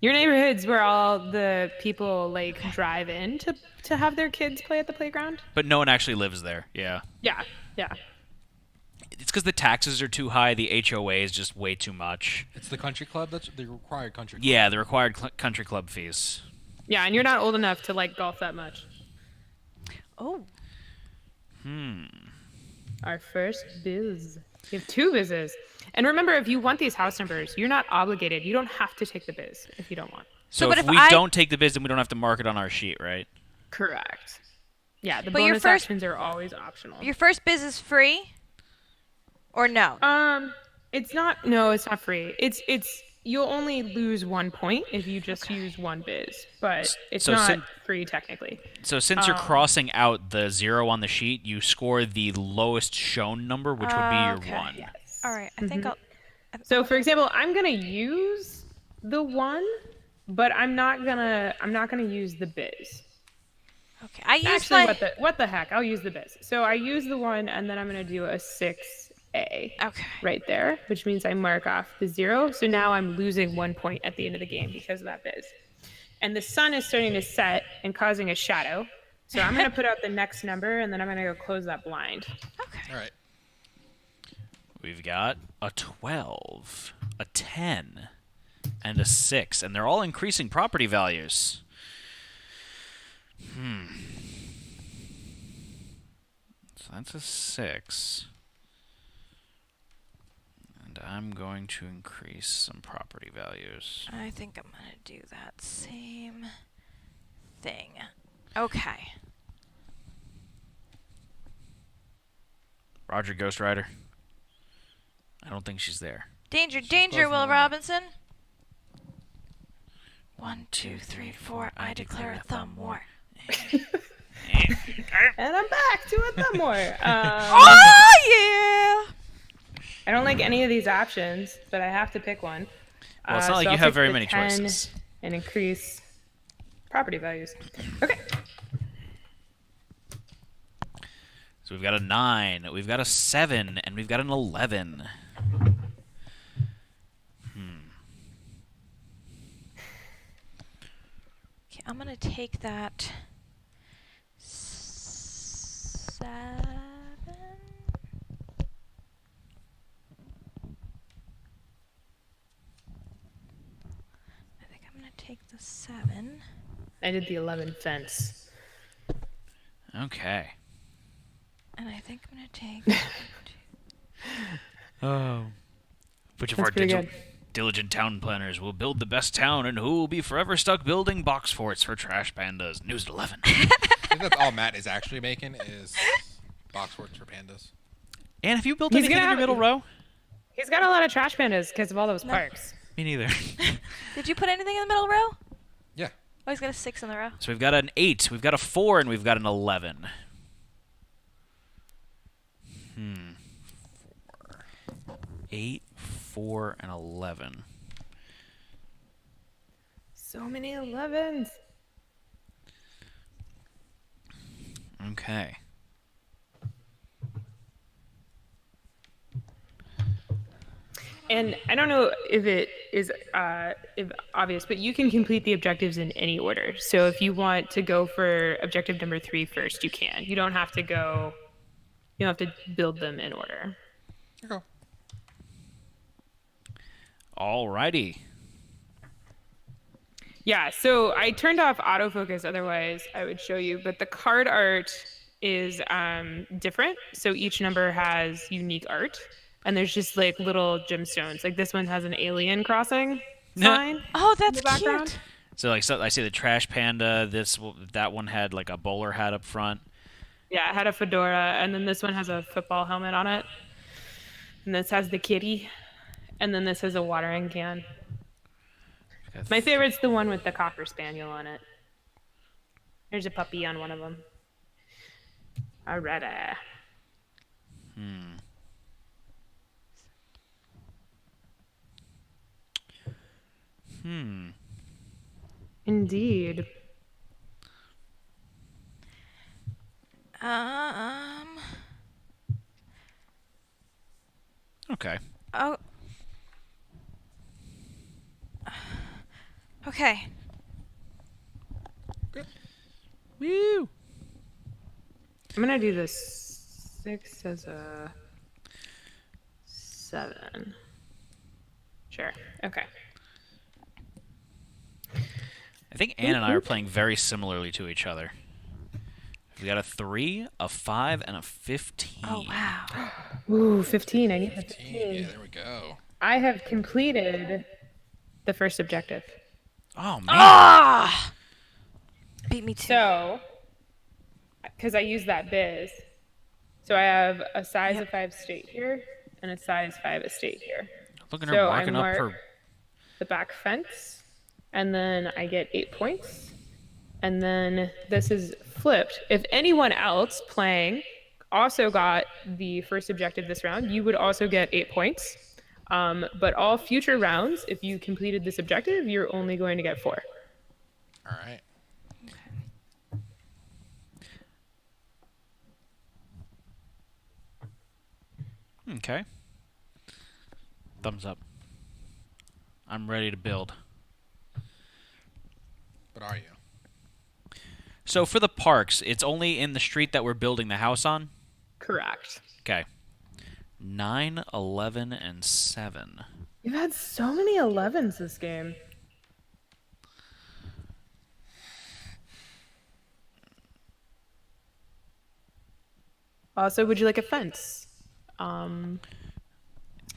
Your neighborhood's where all the people like drive in to have their kids play at the playground? But no one actually lives there. Yeah. Yeah. Yeah. It's because the taxes are too high. The HOA is just way too much. It's the country club. That's the required country club. Yeah, the required country club fees. Yeah, and you're not old enough to like golf that much. Oh. Our first biz. You have 2 bizzes. And remember, if you want these house numbers, you're not obligated. You don't have to take the biz if you don't want. So but if if we I- don't take the biz, then we don't have to mark it on our sheet, right? Correct. Yeah, the But your bonus first- actions are always optional. Your first biz is free? Or no? It's not. No, it's not free. It's. You'll only lose 1 point if you just use 1 biz, but it's So not free technically. So since you're crossing out the 0 on the sheet, you score the lowest shown number, which would be your Okay. 1. Yes. All right. I think I'll. So, for example, I'm gonna use the 1, but I'm not gonna use the biz. Okay. I use Actually, my. what the heck? I'll use the biz. So I use the 1, and then I'm gonna do a 6A. Okay. Right there, which means I mark off the 0. So now I'm losing 1 point at the end of the game because of that biz. And the sun is starting to set and causing a shadow. So I'm gonna put out the next number, and then I'm gonna go close that blind. Okay. All right. We've got a 12, a 10, and a 6, and they're all increasing property values. So that's a 6. And I'm going to increase some property values. I think I'm going to do that same thing. Okay. Roger, Ghost Rider. I don't think she's there. Danger, She's danger, closing Will the window. Robinson. 1, 2, 3, 4. I declare a thumb war. And I'm back to a thumb war. Oh, yeah! I don't like any of these options, but I have to pick one. Well, it's not like so you I'll have pick very the many 10 choices. And increase property values. Okay. So we've got a 9, we've got a 7, and we've got an 11. Okay, I'm going to take that 7. I think I'm going to take the 7. I did the 11 fence. Okay. And I think I'm going to take... Oh. Which of That's our pretty good. diligent town planners will build the best town, and who will be forever stuck building box forts for trash pandas? News at 11. I think that's all Matt is actually making is box forts for pandas. And have you built He's anything in gonna your middle row? He's got a lot of trash pandas because of all those parks. Me neither. Did you put anything in the middle row? Yeah. Oh, he's got a 6 in the row. So we've got an 8, we've got a 4, and we've got an 11. 8, 4, and 11. So many 11s. Okay. And I don't know if it is if obvious, but you can complete the objectives in any order. So if you want to go for objective number 3 first, you can. You don't have to go. You don't have to build them in order. Here you go. Alrighty. Yeah, so I turned off autofocus, otherwise I would show you, but the card art is different. So each number has unique art, and there's just like little gemstones. Like this one has an alien crossing sign Oh, in the that's background. cute. So I see the trash panda. That one had like a bowler hat up front. Yeah, it had a fedora, and then this one has a football helmet on it. And this has the kitty, and then this has a watering can. My favorite's the one with the cocker spaniel on it. There's a puppy on one of them. Alrighty. Indeed. Okay. Oh. Okay. Woo! I'm gonna do this 6 as a 7. Sure. Okay. I think Anne and I are playing very similarly to each other. We got a 3, a 5, and a 15. Oh wow. Ooh, 15. I need a 15. Yeah, there we go. I have completed the first objective. Oh man. Ah! Beat me too. So, because I use that biz, so I have a size of 5 state here and a size 5 estate here. Look at her So marking up mark her. the back fence, and then I get 8 points. And then this is flipped. If anyone else playing also got the first objective this round, you would also get 8 points. But all future rounds, if you completed this objective, you're only going to get 4. All right. Okay. Thumbs up. I'm ready to build. But are you? So for the parks, it's only in the street that we're building the house on? Correct. Okay. 9, 11, and 7. You've had so many 11s this game. Also, would you like a fence?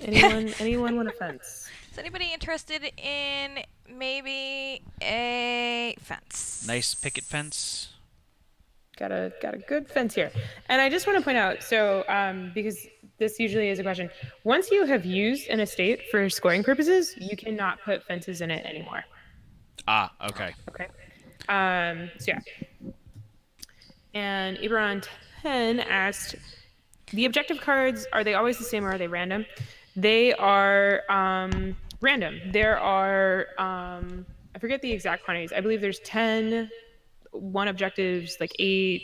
Anyone want a fence? Is anybody interested in maybe a fence? Nice picket fence. Got a good fence here. And I just want to point out, so because this usually is a question, once you have used an estate for scoring purposes, you cannot put fences in it anymore. Ah, okay. Okay. So yeah. And Ibron 10 asked, the objective cards, are they always the same or are they random? They are random. There are, I forget the exact quantities. I believe there's 10 one objectives, like 8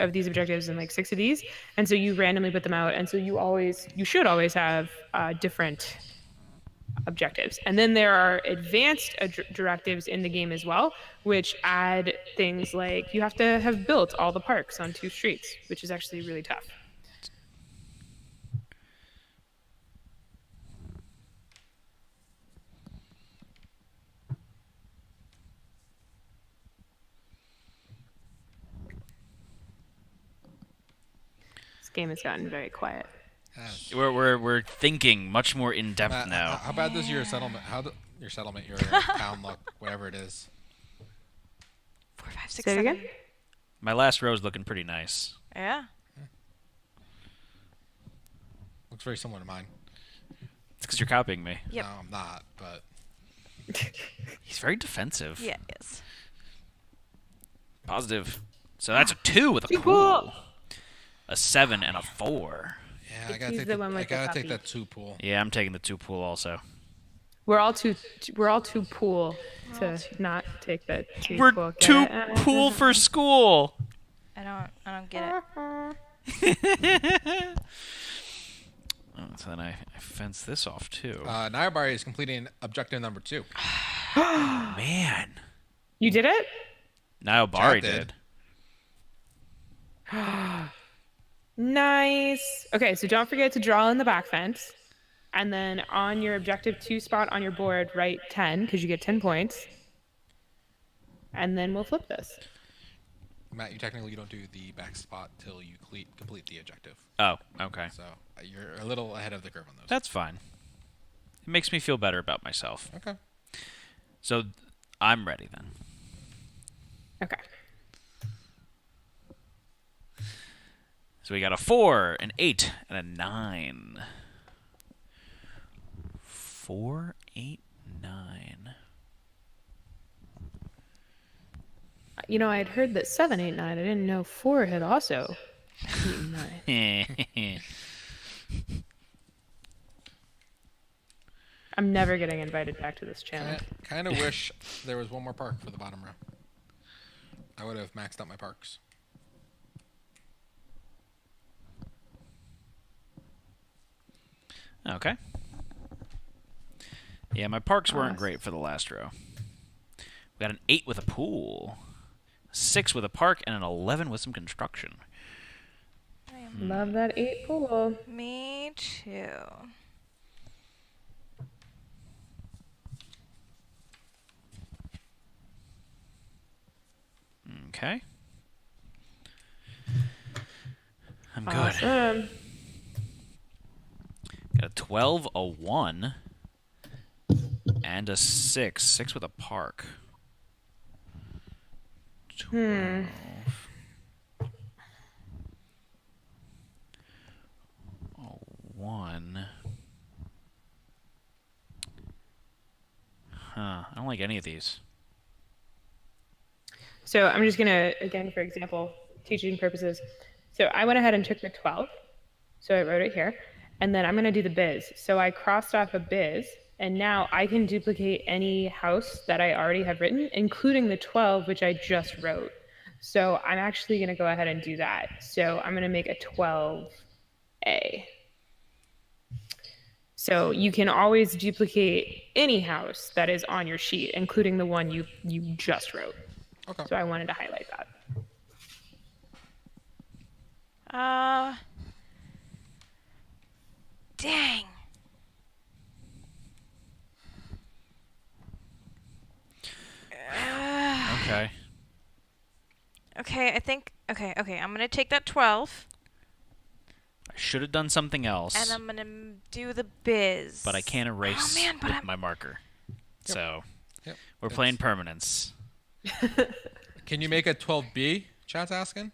of these objectives and like 6 of these. And so you randomly put them out. And so you should always have different objectives. And then there are advanced directives in the game as well, which add things like you have to have built all the parks on 2 streets, which is actually really tough. This game has gotten very quiet. We're thinking much more in depth Matt, now. How bad does your settlement? Your town look? Whatever it is. 4, 5, 6, Say it 7. again? My last row's looking pretty nice. Yeah. Looks very similar to mine. It's because you're copying me. Yep. No, I'm not. But He's very defensive. Yeah, it is. Positive. So that's a 2 with a Too cool. cool. A 7 and a 4. yeah, I gotta He's take the one with the take puppy. that 2 pool. Yeah, I'm taking the 2 pool also. We're all too pool to not take the 2 We're pool. Get too it? pool for school. I don't get it. Oh, so then I fence this off too. Nayabari is completing objective number 2. Man. You did it? Niall-Bari Jack did. Nice. Okay, so don't forget to draw in the back fence. And then on your objective 2 spot on your board, write 10, because you get 10 points. and then we'll flip this. Matt, you technically don't do the back spot till you complete the objective. Oh, okay. So you're a little ahead of the curve on those. That's fine. It makes me feel better about myself. Okay. So I'm ready then. Okay. So we got a 4, an 8, and a 9. 4, 8, 9. You know, I'd heard that 7, 8, 9. I didn't know 4 had also eaten 9. I'm never getting invited back to this channel. Kind of wish there was one more park for the bottom row. I would have maxed out my parks. Okay. Yeah, my parks weren't great for the last row. We got an 8 with a pool, a 6 with a park, and an 11 with some construction. Love that 8 pool. Me too. Okay. I'm good. Awesome. Got a 12, a 1, and a 6. 6 with a park. 12. A 1. Huh. I don't like any of these. So I'm just going to, again, for example, teaching purposes. So I went ahead and took the 12. So I wrote it here. And then I'm going to do the biz. So I crossed off a biz. And now I can duplicate any house that I already have written, including the 12, which I just wrote. So I'm actually going to go ahead and do that. So I'm going to make a 12A. So you can always duplicate any house that is on your sheet, including the one you just wrote. Okay. So I wanted to highlight that. Dang. Okay. Okay, I think. Okay, I'm gonna take that 12, I should have done something else, and I'm gonna do the biz. but I can't erase Oh man, but with my marker. So Yep. we're playing permanence. Can you make a 12B? Chat's asking.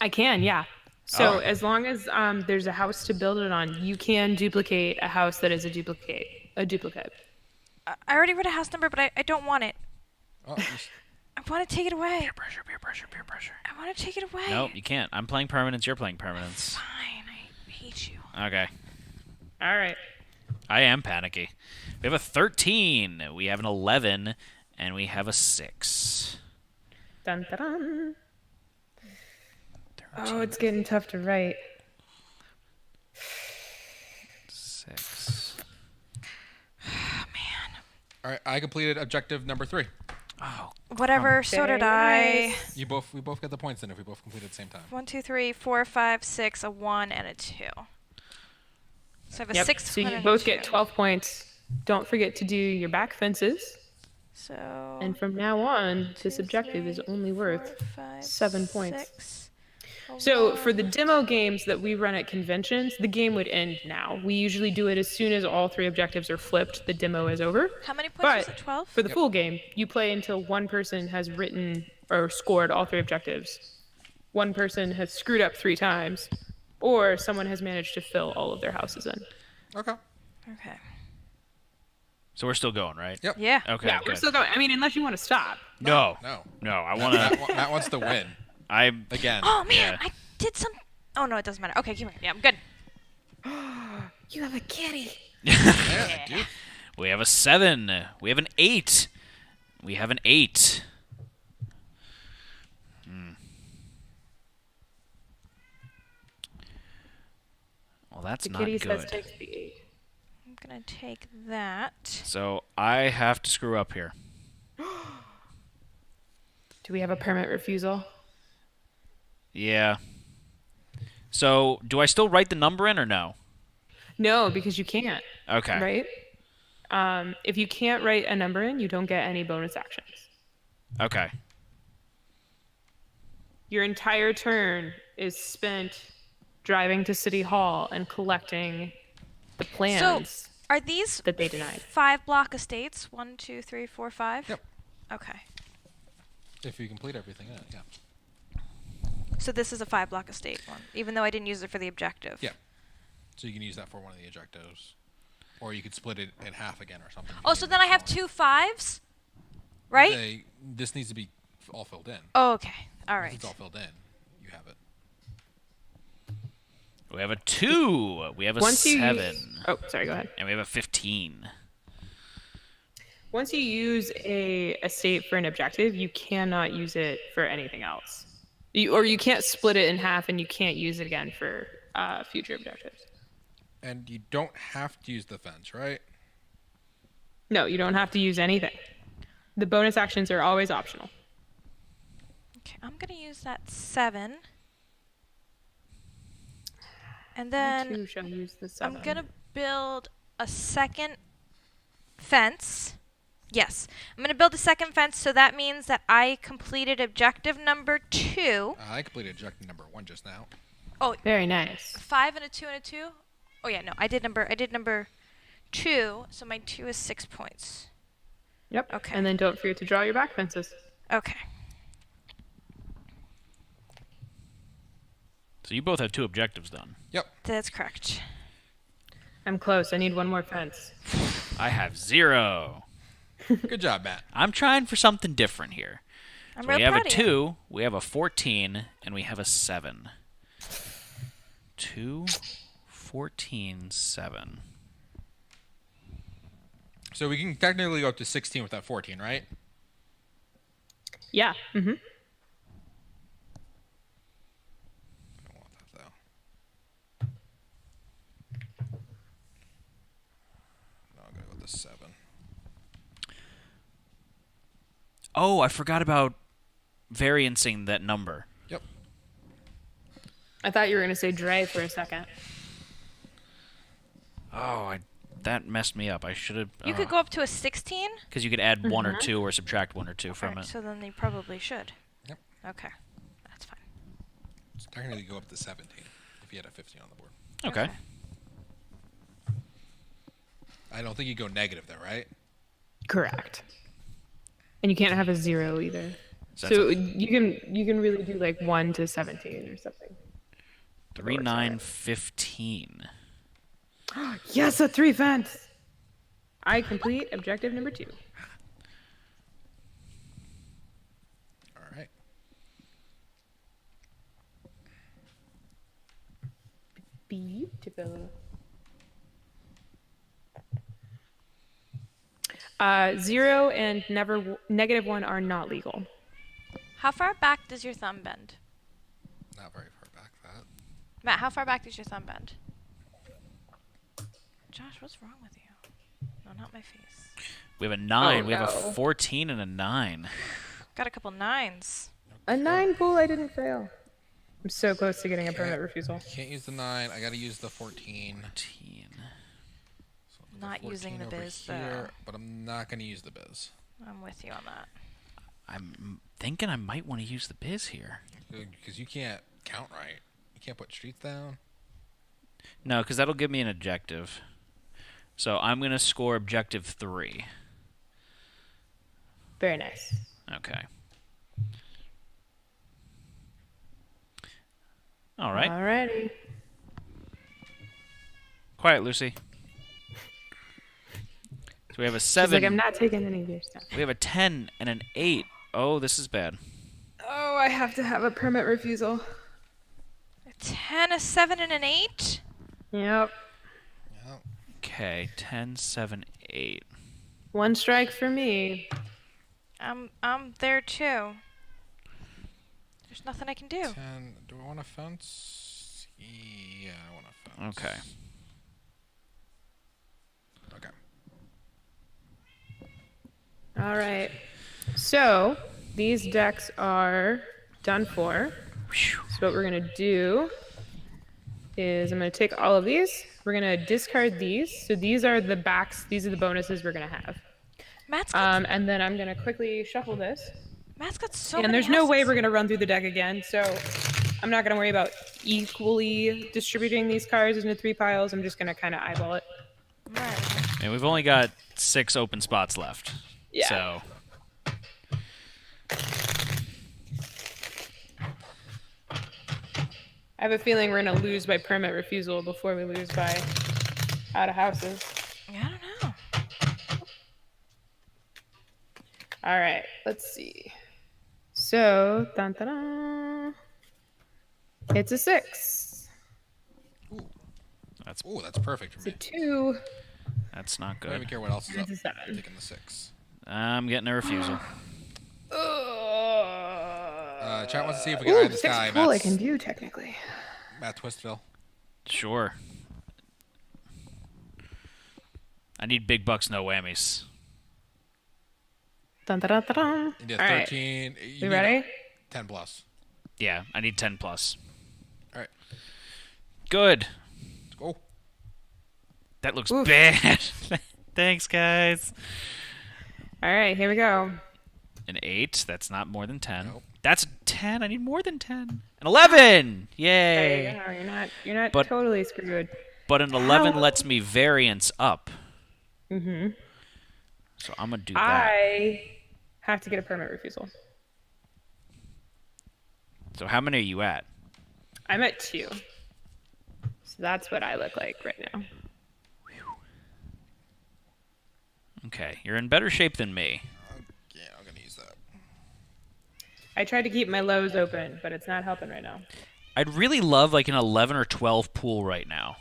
I can, yeah. So Oh. as long as there's a house to build it on, you can duplicate a house that is a duplicate. I already wrote a house number, but I don't want it. Oh, I want to take it away. Peer pressure, peer pressure, peer pressure. I want to take it away. Nope, you can't. I'm playing permanence, you're playing permanence. Fine, I hate you. Okay. All right. I am panicky. We have a 13, we have an 11, and we have a 6. Dun, dun, dun. Oh, it's getting tough to write. 6. all right. I completed objective number 3. Oh, Whatever. So did I. Nice. We both get the points in if we both completed at the same time. 1, 2, 3, 4, 5, 6, a 1, and a 2. So I have a Yep. 6. So you and a both 2. get 12 points. Don't forget to do your back fences. So. And from now on, this 2, objective is 3, only 4, worth 5, 7 points. 6, a So 1. for the demo games that we run at conventions, the game would end now. We usually do it as soon as all 3 objectives are flipped, the demo is over. How many points But was it? 12? for the full game, you play until one person has written or scored all 3 objectives. One person has screwed up 3 times, or someone has managed to fill all of their houses in. Okay. Okay. so we're still going, right? Yep. Yeah. Okay, Yeah, good. we're still going. I mean, unless you want to stop. No, No. I want to... Matt wants to win I'm... again. Oh man, Yeah. I did some. Oh no, it doesn't matter. Okay, keep going. Yeah, I'm good. You have a kitty. Yeah, I do. We have a 7. We have an 8. We have an 8. Well, that's The not kitty good. says takes the 8. I'm gonna take that. So I have to screw up here. Do we have a permit refusal? Yeah. So do I still write the number in or no? No, because you can't. Okay. Right? If you can't write a number in, you don't get any bonus actions. Okay. Your entire turn is spent driving to City Hall and collecting the plans Are these that they denied. 5-block estates? 1, 2, 3, 4, 5? Yep. Okay. If you complete everything, yeah. So this is a 5-block estate one, even though I didn't use it for the objective. Yeah. So you can use that for one of the objectives. Or you could split it in half again or something. Oh, so then I have 2 5s? Right? This needs to be all filled in. Oh, okay. All Once right. it's all filled in, you have it. We have a 2. We have a 7. Oh, sorry, go ahead. And we have a 15. Once you use a estate for an objective, you cannot use it for anything else. You can't split it in half, and you can't use it again for future objectives. And you don't have to use the fence, right? No, you don't have to use anything. The bonus actions are always optional. Okay, I'm going to use that 7. And I then too shall use the 7. I'm going to build a second fence. Yes. I'm going to build a second fence, so that means that I completed objective number 2. I completed objective number 1 just now. Oh, Very nice. 5 and a 2 and a 2? Oh yeah, no, I did number 2, so my 2 is 6 points. Yep. Okay. And then don't forget to draw your back fences. Okay. So you both have 2 objectives done. Yep. That's correct. I'm close. I need one more fence. I have 0. Good job, Matt. I'm trying for something different here. I'm So real we have a proud of you. 2, we have a 14, and we have a 7. 2, 14, 7. So we can technically go up to 16 with that 14, right? Yeah. Mm-hmm. I don't want that, though. No, I'm going to go with the 7. Oh, I forgot about variancing that number. Yep. I thought you were going to say Dre for a second. Oh, that messed me up. I should have. You could go up to a 16? Because you could add 1 or 2 or subtract 1 or 2 from Alright, it. so then you probably should. Yep. Okay. That's fine. So technically go up to 17 if you had a 15 on the board. Okay. I don't think you go negative there, right? Correct. And you can't have a 0 either. So So you can really do like 1 to 17 or something. 3, 9, 15. Yes, a 3 fence. I complete objective number 2. All right. Beautiful. 0 and -1 are not legal. How far back does your thumb bend? Not very far back, that. Matt, how far back does your thumb bend? Josh, what's wrong with you? No, not my face. We have a 9. Oh, we have no. a 14 and a 9. Got a couple 9s. A 9 pool, I didn't fail. I'm so close to getting a permit refusal. Can't use the 9. I got to use the 14. 14. So I'll put Not 14 using the over biz, here, but I'm not going to use the biz. I'm with you on that. I'm thinking I might want to use the biz here. Because you can't count right. You can't put streets down. No, because that'll give me an objective. So I'm going to score objective 3. Very nice. Okay. All right. Alrighty. Quiet, Lucy. So we have a She's 7. like, I'm not taking any of your stuff. We have a 10 and an 8. Oh, this is bad. Oh, I have to have a permit refusal. A 10, a 7, and an 8? Yep. Yep. Okay, 10, 7, 8. 1 strike for me. I'm there too. There's nothing I can do. 10. Do I want a fence? Yeah, I want a fence. Okay. Okay. All right. So these decks are done for. So what we're going to do is I'm going to take all of these. We're going to discard these. So these are the backs. These are the bonuses we're going to have. Matt's got And then I'm going to quickly shuffle this. Matt's got so And many there's no way houses. we're gonna run through the deck again, so I'm not gonna worry about equally distributing these cards into 3 piles. I'm just gonna kind of eyeball it. Right. And we've only got 6 open spots left. Yeah. So I have a feeling we're gonna lose by permit refusal before we lose by out of houses. I don't know. All right, let's see. So, dun, dun, dun. It's a 6. that's Ooh, that's perfect for It's a me. 2. that's not I don't even good. care what else is up. It's a 7. I'm taking the 6. I'm getting a refusal. Chat wants to see if we can eye in the 6 sky. pull I can do technically. Matt Twistville. Sure. I need big bucks, no whammies. Dun, dun, dun, dun, dun. You did All right, 13. You we need ready? 10 plus. Yeah, I need 10 plus. All right, Good. let's go. That looks Oof. bad. Thanks, guys. All right, here we go. An 8. That's not more than 10. Nope. That's 10. I need more than 10. An 11. There Yay. you go. You're not But- totally screwed. But an 11 How- lets me variance up. Mm-hmm. So I'm going to do that. I have to get a permit refusal. So how many are you at? I'm at 2. So that's what I look like right now. Okay, you're in better shape than me. Yeah, I'm gonna use that. I tried to keep my lows open, but it's not helping right now. I'd really love like an 11 or 12 pool right now.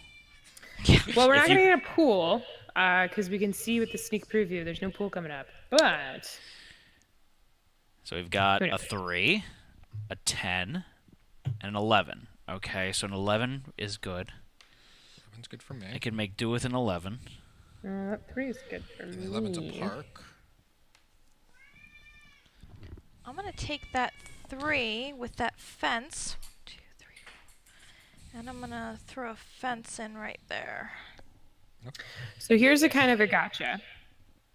Well, we're If not you- going to get a pool because we can see with the sneak preview there's no pool coming up. But So we've got Who a knows? 3, a 10, and an 11. Okay, so an 11 is good. 11's good for me. I can make do with an 11. 3 is good for me. 11's a park. I'm gonna take that 3 with that fence. 1, 2, 3, 4. And I'm gonna throw a fence in right there. So here's a kind of a gotcha.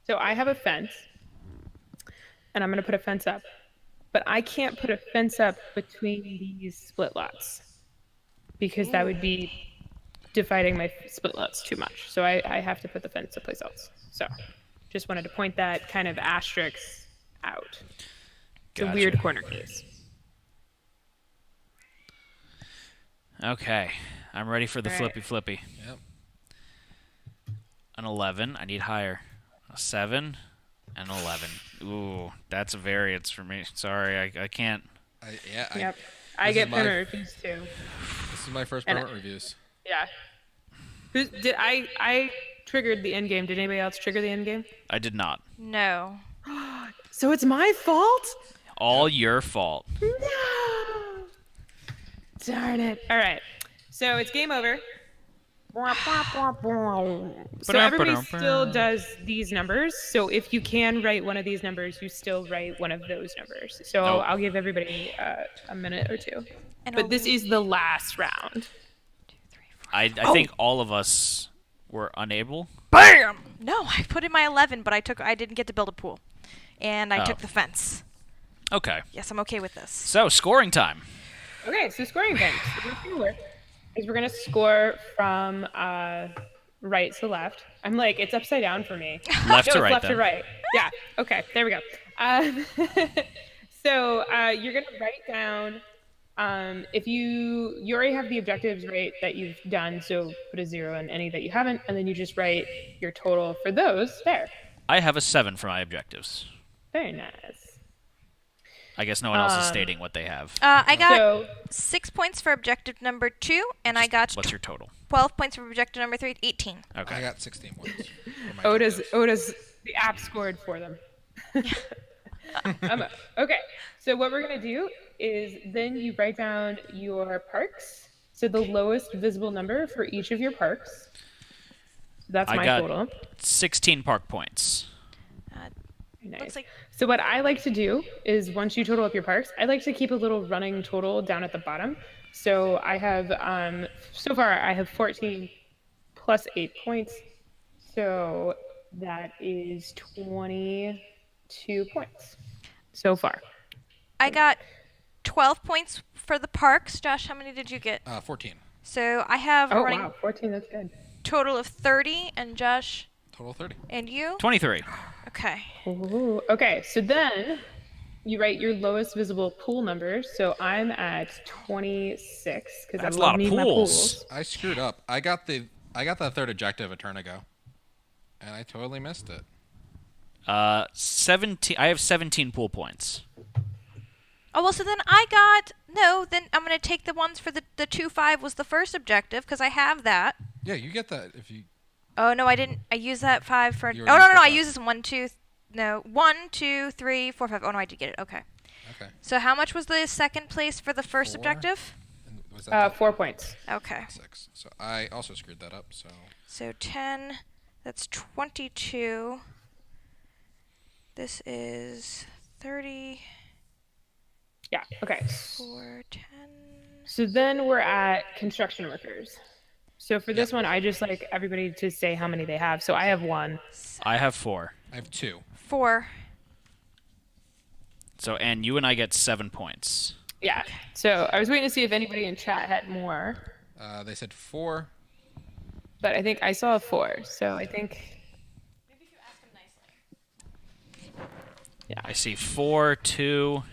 So I have a fence, and I'm going to put a fence up. But I can't put a fence up between these split lots because that would be dividing my split lots too much. So I have to put the fence someplace else. So just wanted to point that kind of asterisk out. It's a Gotcha. weird corner case. Okay, I'm ready for the All right. flippy flippy. Yep. An 11, I need higher. A 7, and an 11. Ooh, that's a variance for me. Sorry, I can't. Yep. I this get is my- permit reviews too. This is my first And- permit reviews. Yeah. Did I triggered the end game. Did anybody else trigger the end game? I did not. No. So it's my fault? All your fault. No. Darn it. All right. So it's game over. So everybody still does these numbers. So if you can write one of these numbers, you still write one of those numbers. So Nope. I'll give everybody a minute or two. And But this is the last round. I think all of us were unable. BAM! No, I put in my 11, but I didn't get to build a pool. And I Oh. took the fence. Okay, Yes, I'm okay with this. so scoring time. Okay, so scoring things. So what's gonna work is we're gonna score from right to left. I'm like, it's upside down for me. Left No, to it's right left then. to right. Yeah. Okay. There we go. So you're gonna write down. If you already have the objectives right that you've done, so put a 0 in any that you haven't, and then you just write your total for those there. I have a 7 for my objectives. Very nice. I guess no one else is stating what they have. I got So 6 points for objective number 2, and I got What's your total? 12 points for objective number 3, 18. Okay. I got 16 points. for my Oda's objectives. the app scored for them. Okay, so what we're gonna do is then you write down your parks. So the lowest visible number for each of your parks. That's I my got total. 16 park points. Nice. Looks like So what I like to do is once you total up your parks, I like to keep a little running total down at the bottom. So I have so far I have 14 plus 8 points. So that is 22 points so far. I got 12 points for the parks. Josh, how many did you get? 14. So I have a Oh, running wow. 14, that's good. total of 30, and Josh, Total 30. and you? 23. Okay. Ooh, okay, so then you write your lowest visible pool number. So I'm at 26 because I That's a lot love of me my pools. pools. I screwed up. I got the third objective a turn ago, and I totally missed it. 17. I have 17 pool points. Oh, well, so then then I'm going to take the ones for the 2-5 was the first objective because I have that. Yeah, you get that if you. Oh, no, I didn't. I used that 5 for. You Oh, already no, used I that used this 1, 2. No, 1, 2, 3, 4, 5. Oh, no, I did get it. Okay. Okay. So how much was the second place for the first 4. objective? And was that 4 points. Okay. 6? So I also screwed that up. So 10, that's 22. This is 30, Yeah, okay. 4, 10. So then we're at construction workers. So for this one, I just like everybody to say how many they have. So I have 1. I have 4. I have 2. 4. So, and you and I get 7 points. Yeah. So I was waiting to see if anybody in chat had more, They said 4. but I think I saw a 4. So I think. Maybe if you ask them nicely. Yeah. I see 4, 2.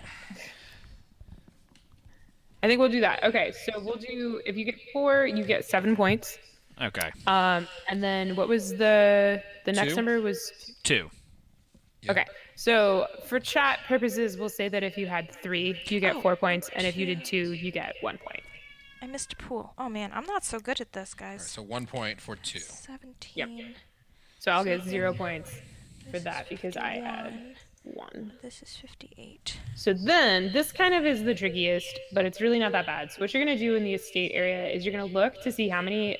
I think we'll do that. Okay, so we'll do, if you get 4, you get 7 points. Okay. And then what was the next 2? number was 2. Yeah. Okay. So for chat purposes, we'll say that if you had 3, you get 4 points, and if you did 2, you get 1 point. I missed a pool. Oh, man, I'm not so good at this, All right, guys. so 1 point for 2. 17. So I'll get 0 points for This that is because I had 51. 1. This is 58. So then this kind of is the trickiest, but it's really not that bad. So what you're going to do in the estate area is you're going to look to see how many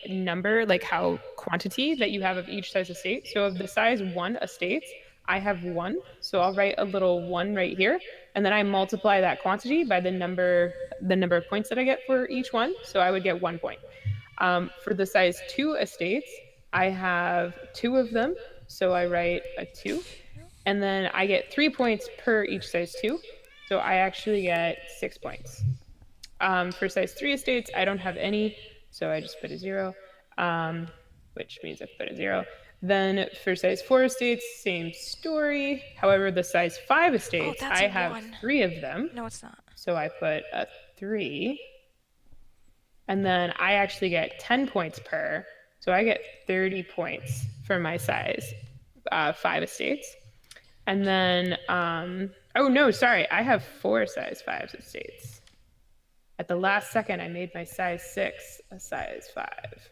how quantity that you have of each size estate. So of the size 1 estates, I have 1. So I'll write a little 1 right here. And then I multiply that quantity by the number of points that I get for each one. So I would get 1 point. For the size 2 estates, I have 2 of them. So I write a 2. And then I get 3 points per each size 2. So I actually get 6 points. For size 3 estates, I don't have any. So I just put a 0, which means I put a 0. Then for size 4 estates, same story. However, the size 5 estates, that's I a have 1. 3 of them. No, it's not. So I put a 3. And then I actually get 10 points per. So I get 30 points for my size 5 estates. And then, oh no, sorry, I have 4 size 5 estates. At the last second, I made my size 6 a size 5.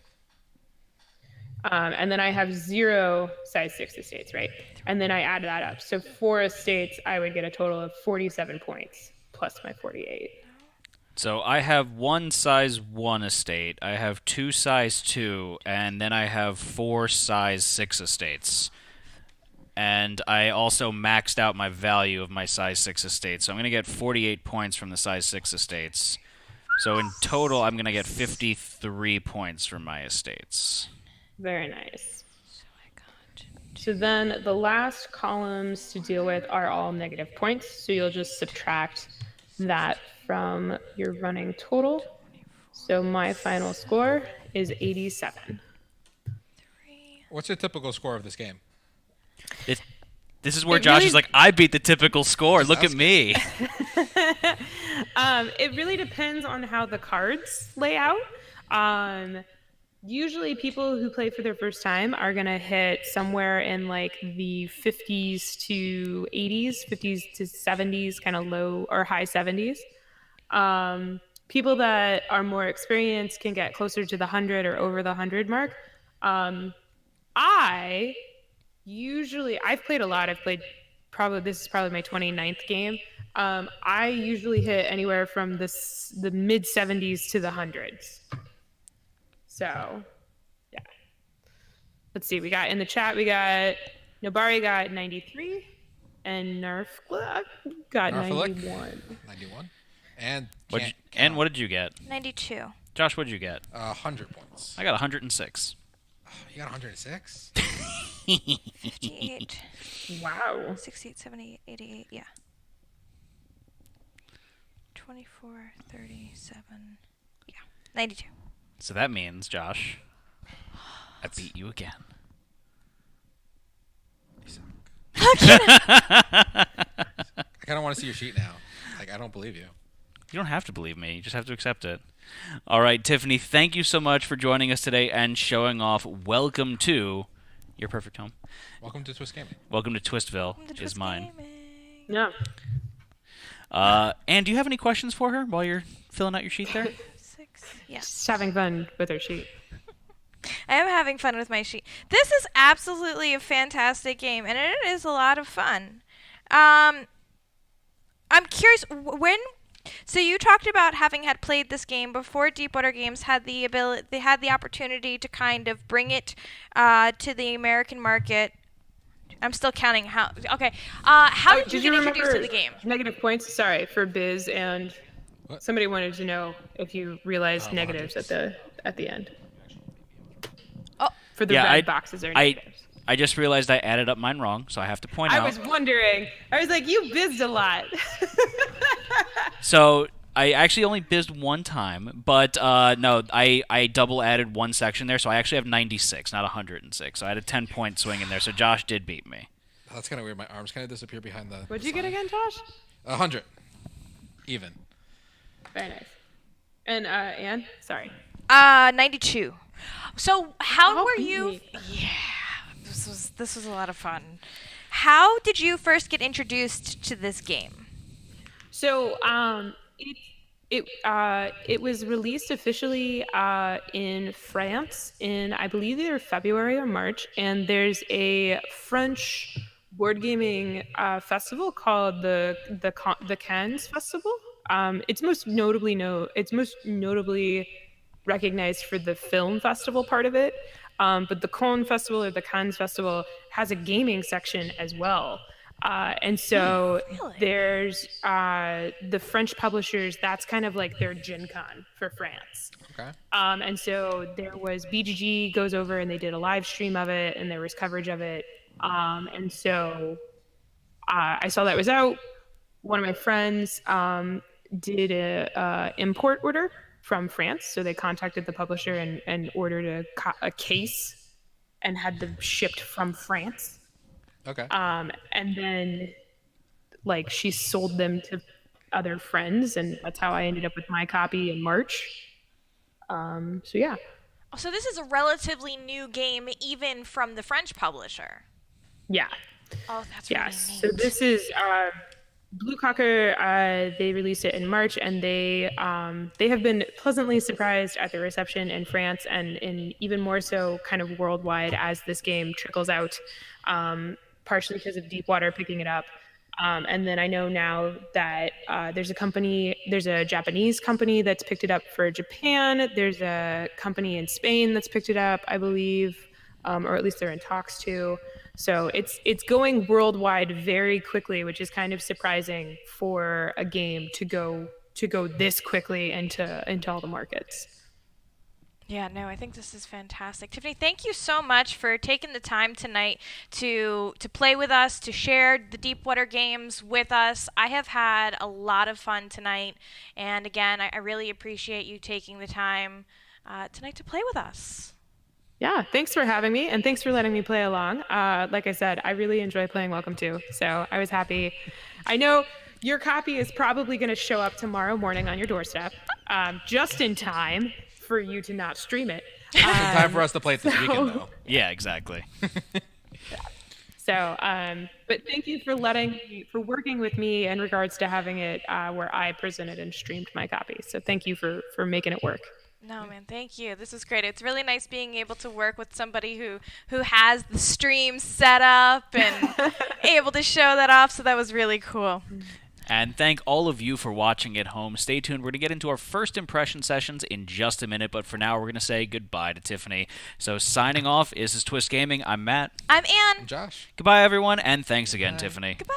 And then I have 0 size 6 estates, right? And then I add that up. So 4 estates, I would get a total of 47 points plus my 48. So I have 1 size 1 estate, I have 2 size 2, and then I have 4 size 6 estates. And I also maxed out my value of my size 6 estates. So I'm going to get 48 points from the size 6 estates. So in total, I'm going to get 53 points from my estates. Very nice. So I got. So then the last columns to deal with are all negative points. So you'll just subtract that from your running total. So my final score is 87. What's your typical score of this game? This is where It Josh really- is like, I beat the typical score. Look at asking. me. It really depends on how the cards lay out. Usually people who play for their first time are going to hit somewhere in like the 50s to 80s, 50s to 70s, kind of low or high 70s. People that are more experienced can get closer to the 100 or over the 100 mark. I've played a lot. This is probably my 29th game. I usually hit anywhere from the mid 70s to the hundreds. So, yeah. Let's see. We got in the chat. We got Nobari got 93, and Narfla got Narflick? 91. 91. And And what did you get? 92. Josh, what did you get? 100 points. I got 106. You got 106? 58. Wow. 68, 78, 88. Yeah. 24, 37. Yeah, 92. So that means, Josh, I beat you again. I kind of want to see your sheet now. Like, I don't believe you. You don't have to believe me. You just have to accept it. All right, Tiffany, thank you so much for joining us today and showing off. Welcome to your perfect home. Welcome to Twist Gaming. Welcome to Twistville Welcome to is Twist mine. Gaming. Yeah. Anne, do you have any questions for her while you're filling out your sheet there? 6. Yes. Just having fun with her sheet. I am having fun with my sheet. This is absolutely a fantastic game, and it is a lot of fun. I'm curious when. So you talked about having had played this game before. Deepwater Games had the opportunity to kind of bring it to the American market. I'm still counting how. Okay, how did you get introduced to the game? Negative points. Sorry for Biz, and What? somebody wanted to know if you realized negatives at the end. Oh. For the Yeah, red boxes are negatives. I just realized I added up mine wrong, so I have to point I out. was wondering. I was like, you bizzed a lot. So I actually only bizzed one time, but no, I double added one section there, so I actually have 96, not 106. So I had a 10-point swing in there, so Josh did beat me. That's kind of weird. My arms kind of disappear behind the. What'd you get again, Josh? 100. Even. Very nice. And Anne, sorry. 92. So how Oh, were beat you? me. Yeah, this was a lot of fun. How did you first get introduced to this game? So it was released officially in France in, I believe, either February or March, and there's a French board gaming festival called the Cannes Festival. It's most notably recognized for the film festival part of it, but the Cannes Festival or the Cannes Festival has a gaming section as well. And so Really? there's the French publishers, that's kind of like their Gen Con for France. Okay. And so there was BGG goes over and they did a live stream of it and there was coverage of it. And so I saw that was out. One of my friends did a import order from France. So they contacted the publisher and ordered a case and had them shipped from France. Okay. And then like she sold them to other friends, and that's how I ended up with my copy in March. So yeah. So this is a relatively new game, even from the French publisher. Yeah. Oh, that's really Yes. neat. So this is Blue Cocker. They released it in March, and they have been pleasantly surprised at the reception in France, and even more so kind of worldwide as this game trickles out, partially because of Deepwater picking it up. And then I know now that there's a Japanese company that's picked it up for Japan. There's a company in Spain that's picked it up, I believe, or at least they're in talks to. So it's going worldwide very quickly, which is kind of surprising for a game to go this quickly into all the markets. Yeah, no, I think this is fantastic. Tiffany, thank you so much for taking the time tonight to play with us, to share the Deepwater games with us. I have had a lot of fun tonight, and again, I really appreciate you taking the time tonight to play with us. Yeah, thanks for having me, and thanks for letting me play along. Like I said, I really enjoy playing Welcome To, so I was happy. I know your copy is probably going to show up tomorrow morning on your doorstep, just in time for you to not stream it. In time for us to play it this weekend, though. Yeah, exactly. So, but thank you for working with me in regards to having it where I presented and streamed my copy. So thank you for making it work. No, man, thank you. This is great. It's really nice being able to work with somebody who has the stream set up and able to show that off, so that was really cool. And thank all of you for watching at home. Stay tuned. We're going to get into our first impression sessions in just a minute, but for now, we're going to say goodbye to Tiffany. So signing off, this is Twist Gaming. I'm Matt. I'm Anne. Josh. Goodbye, everyone, and thanks again, Tiffany. Goodbye.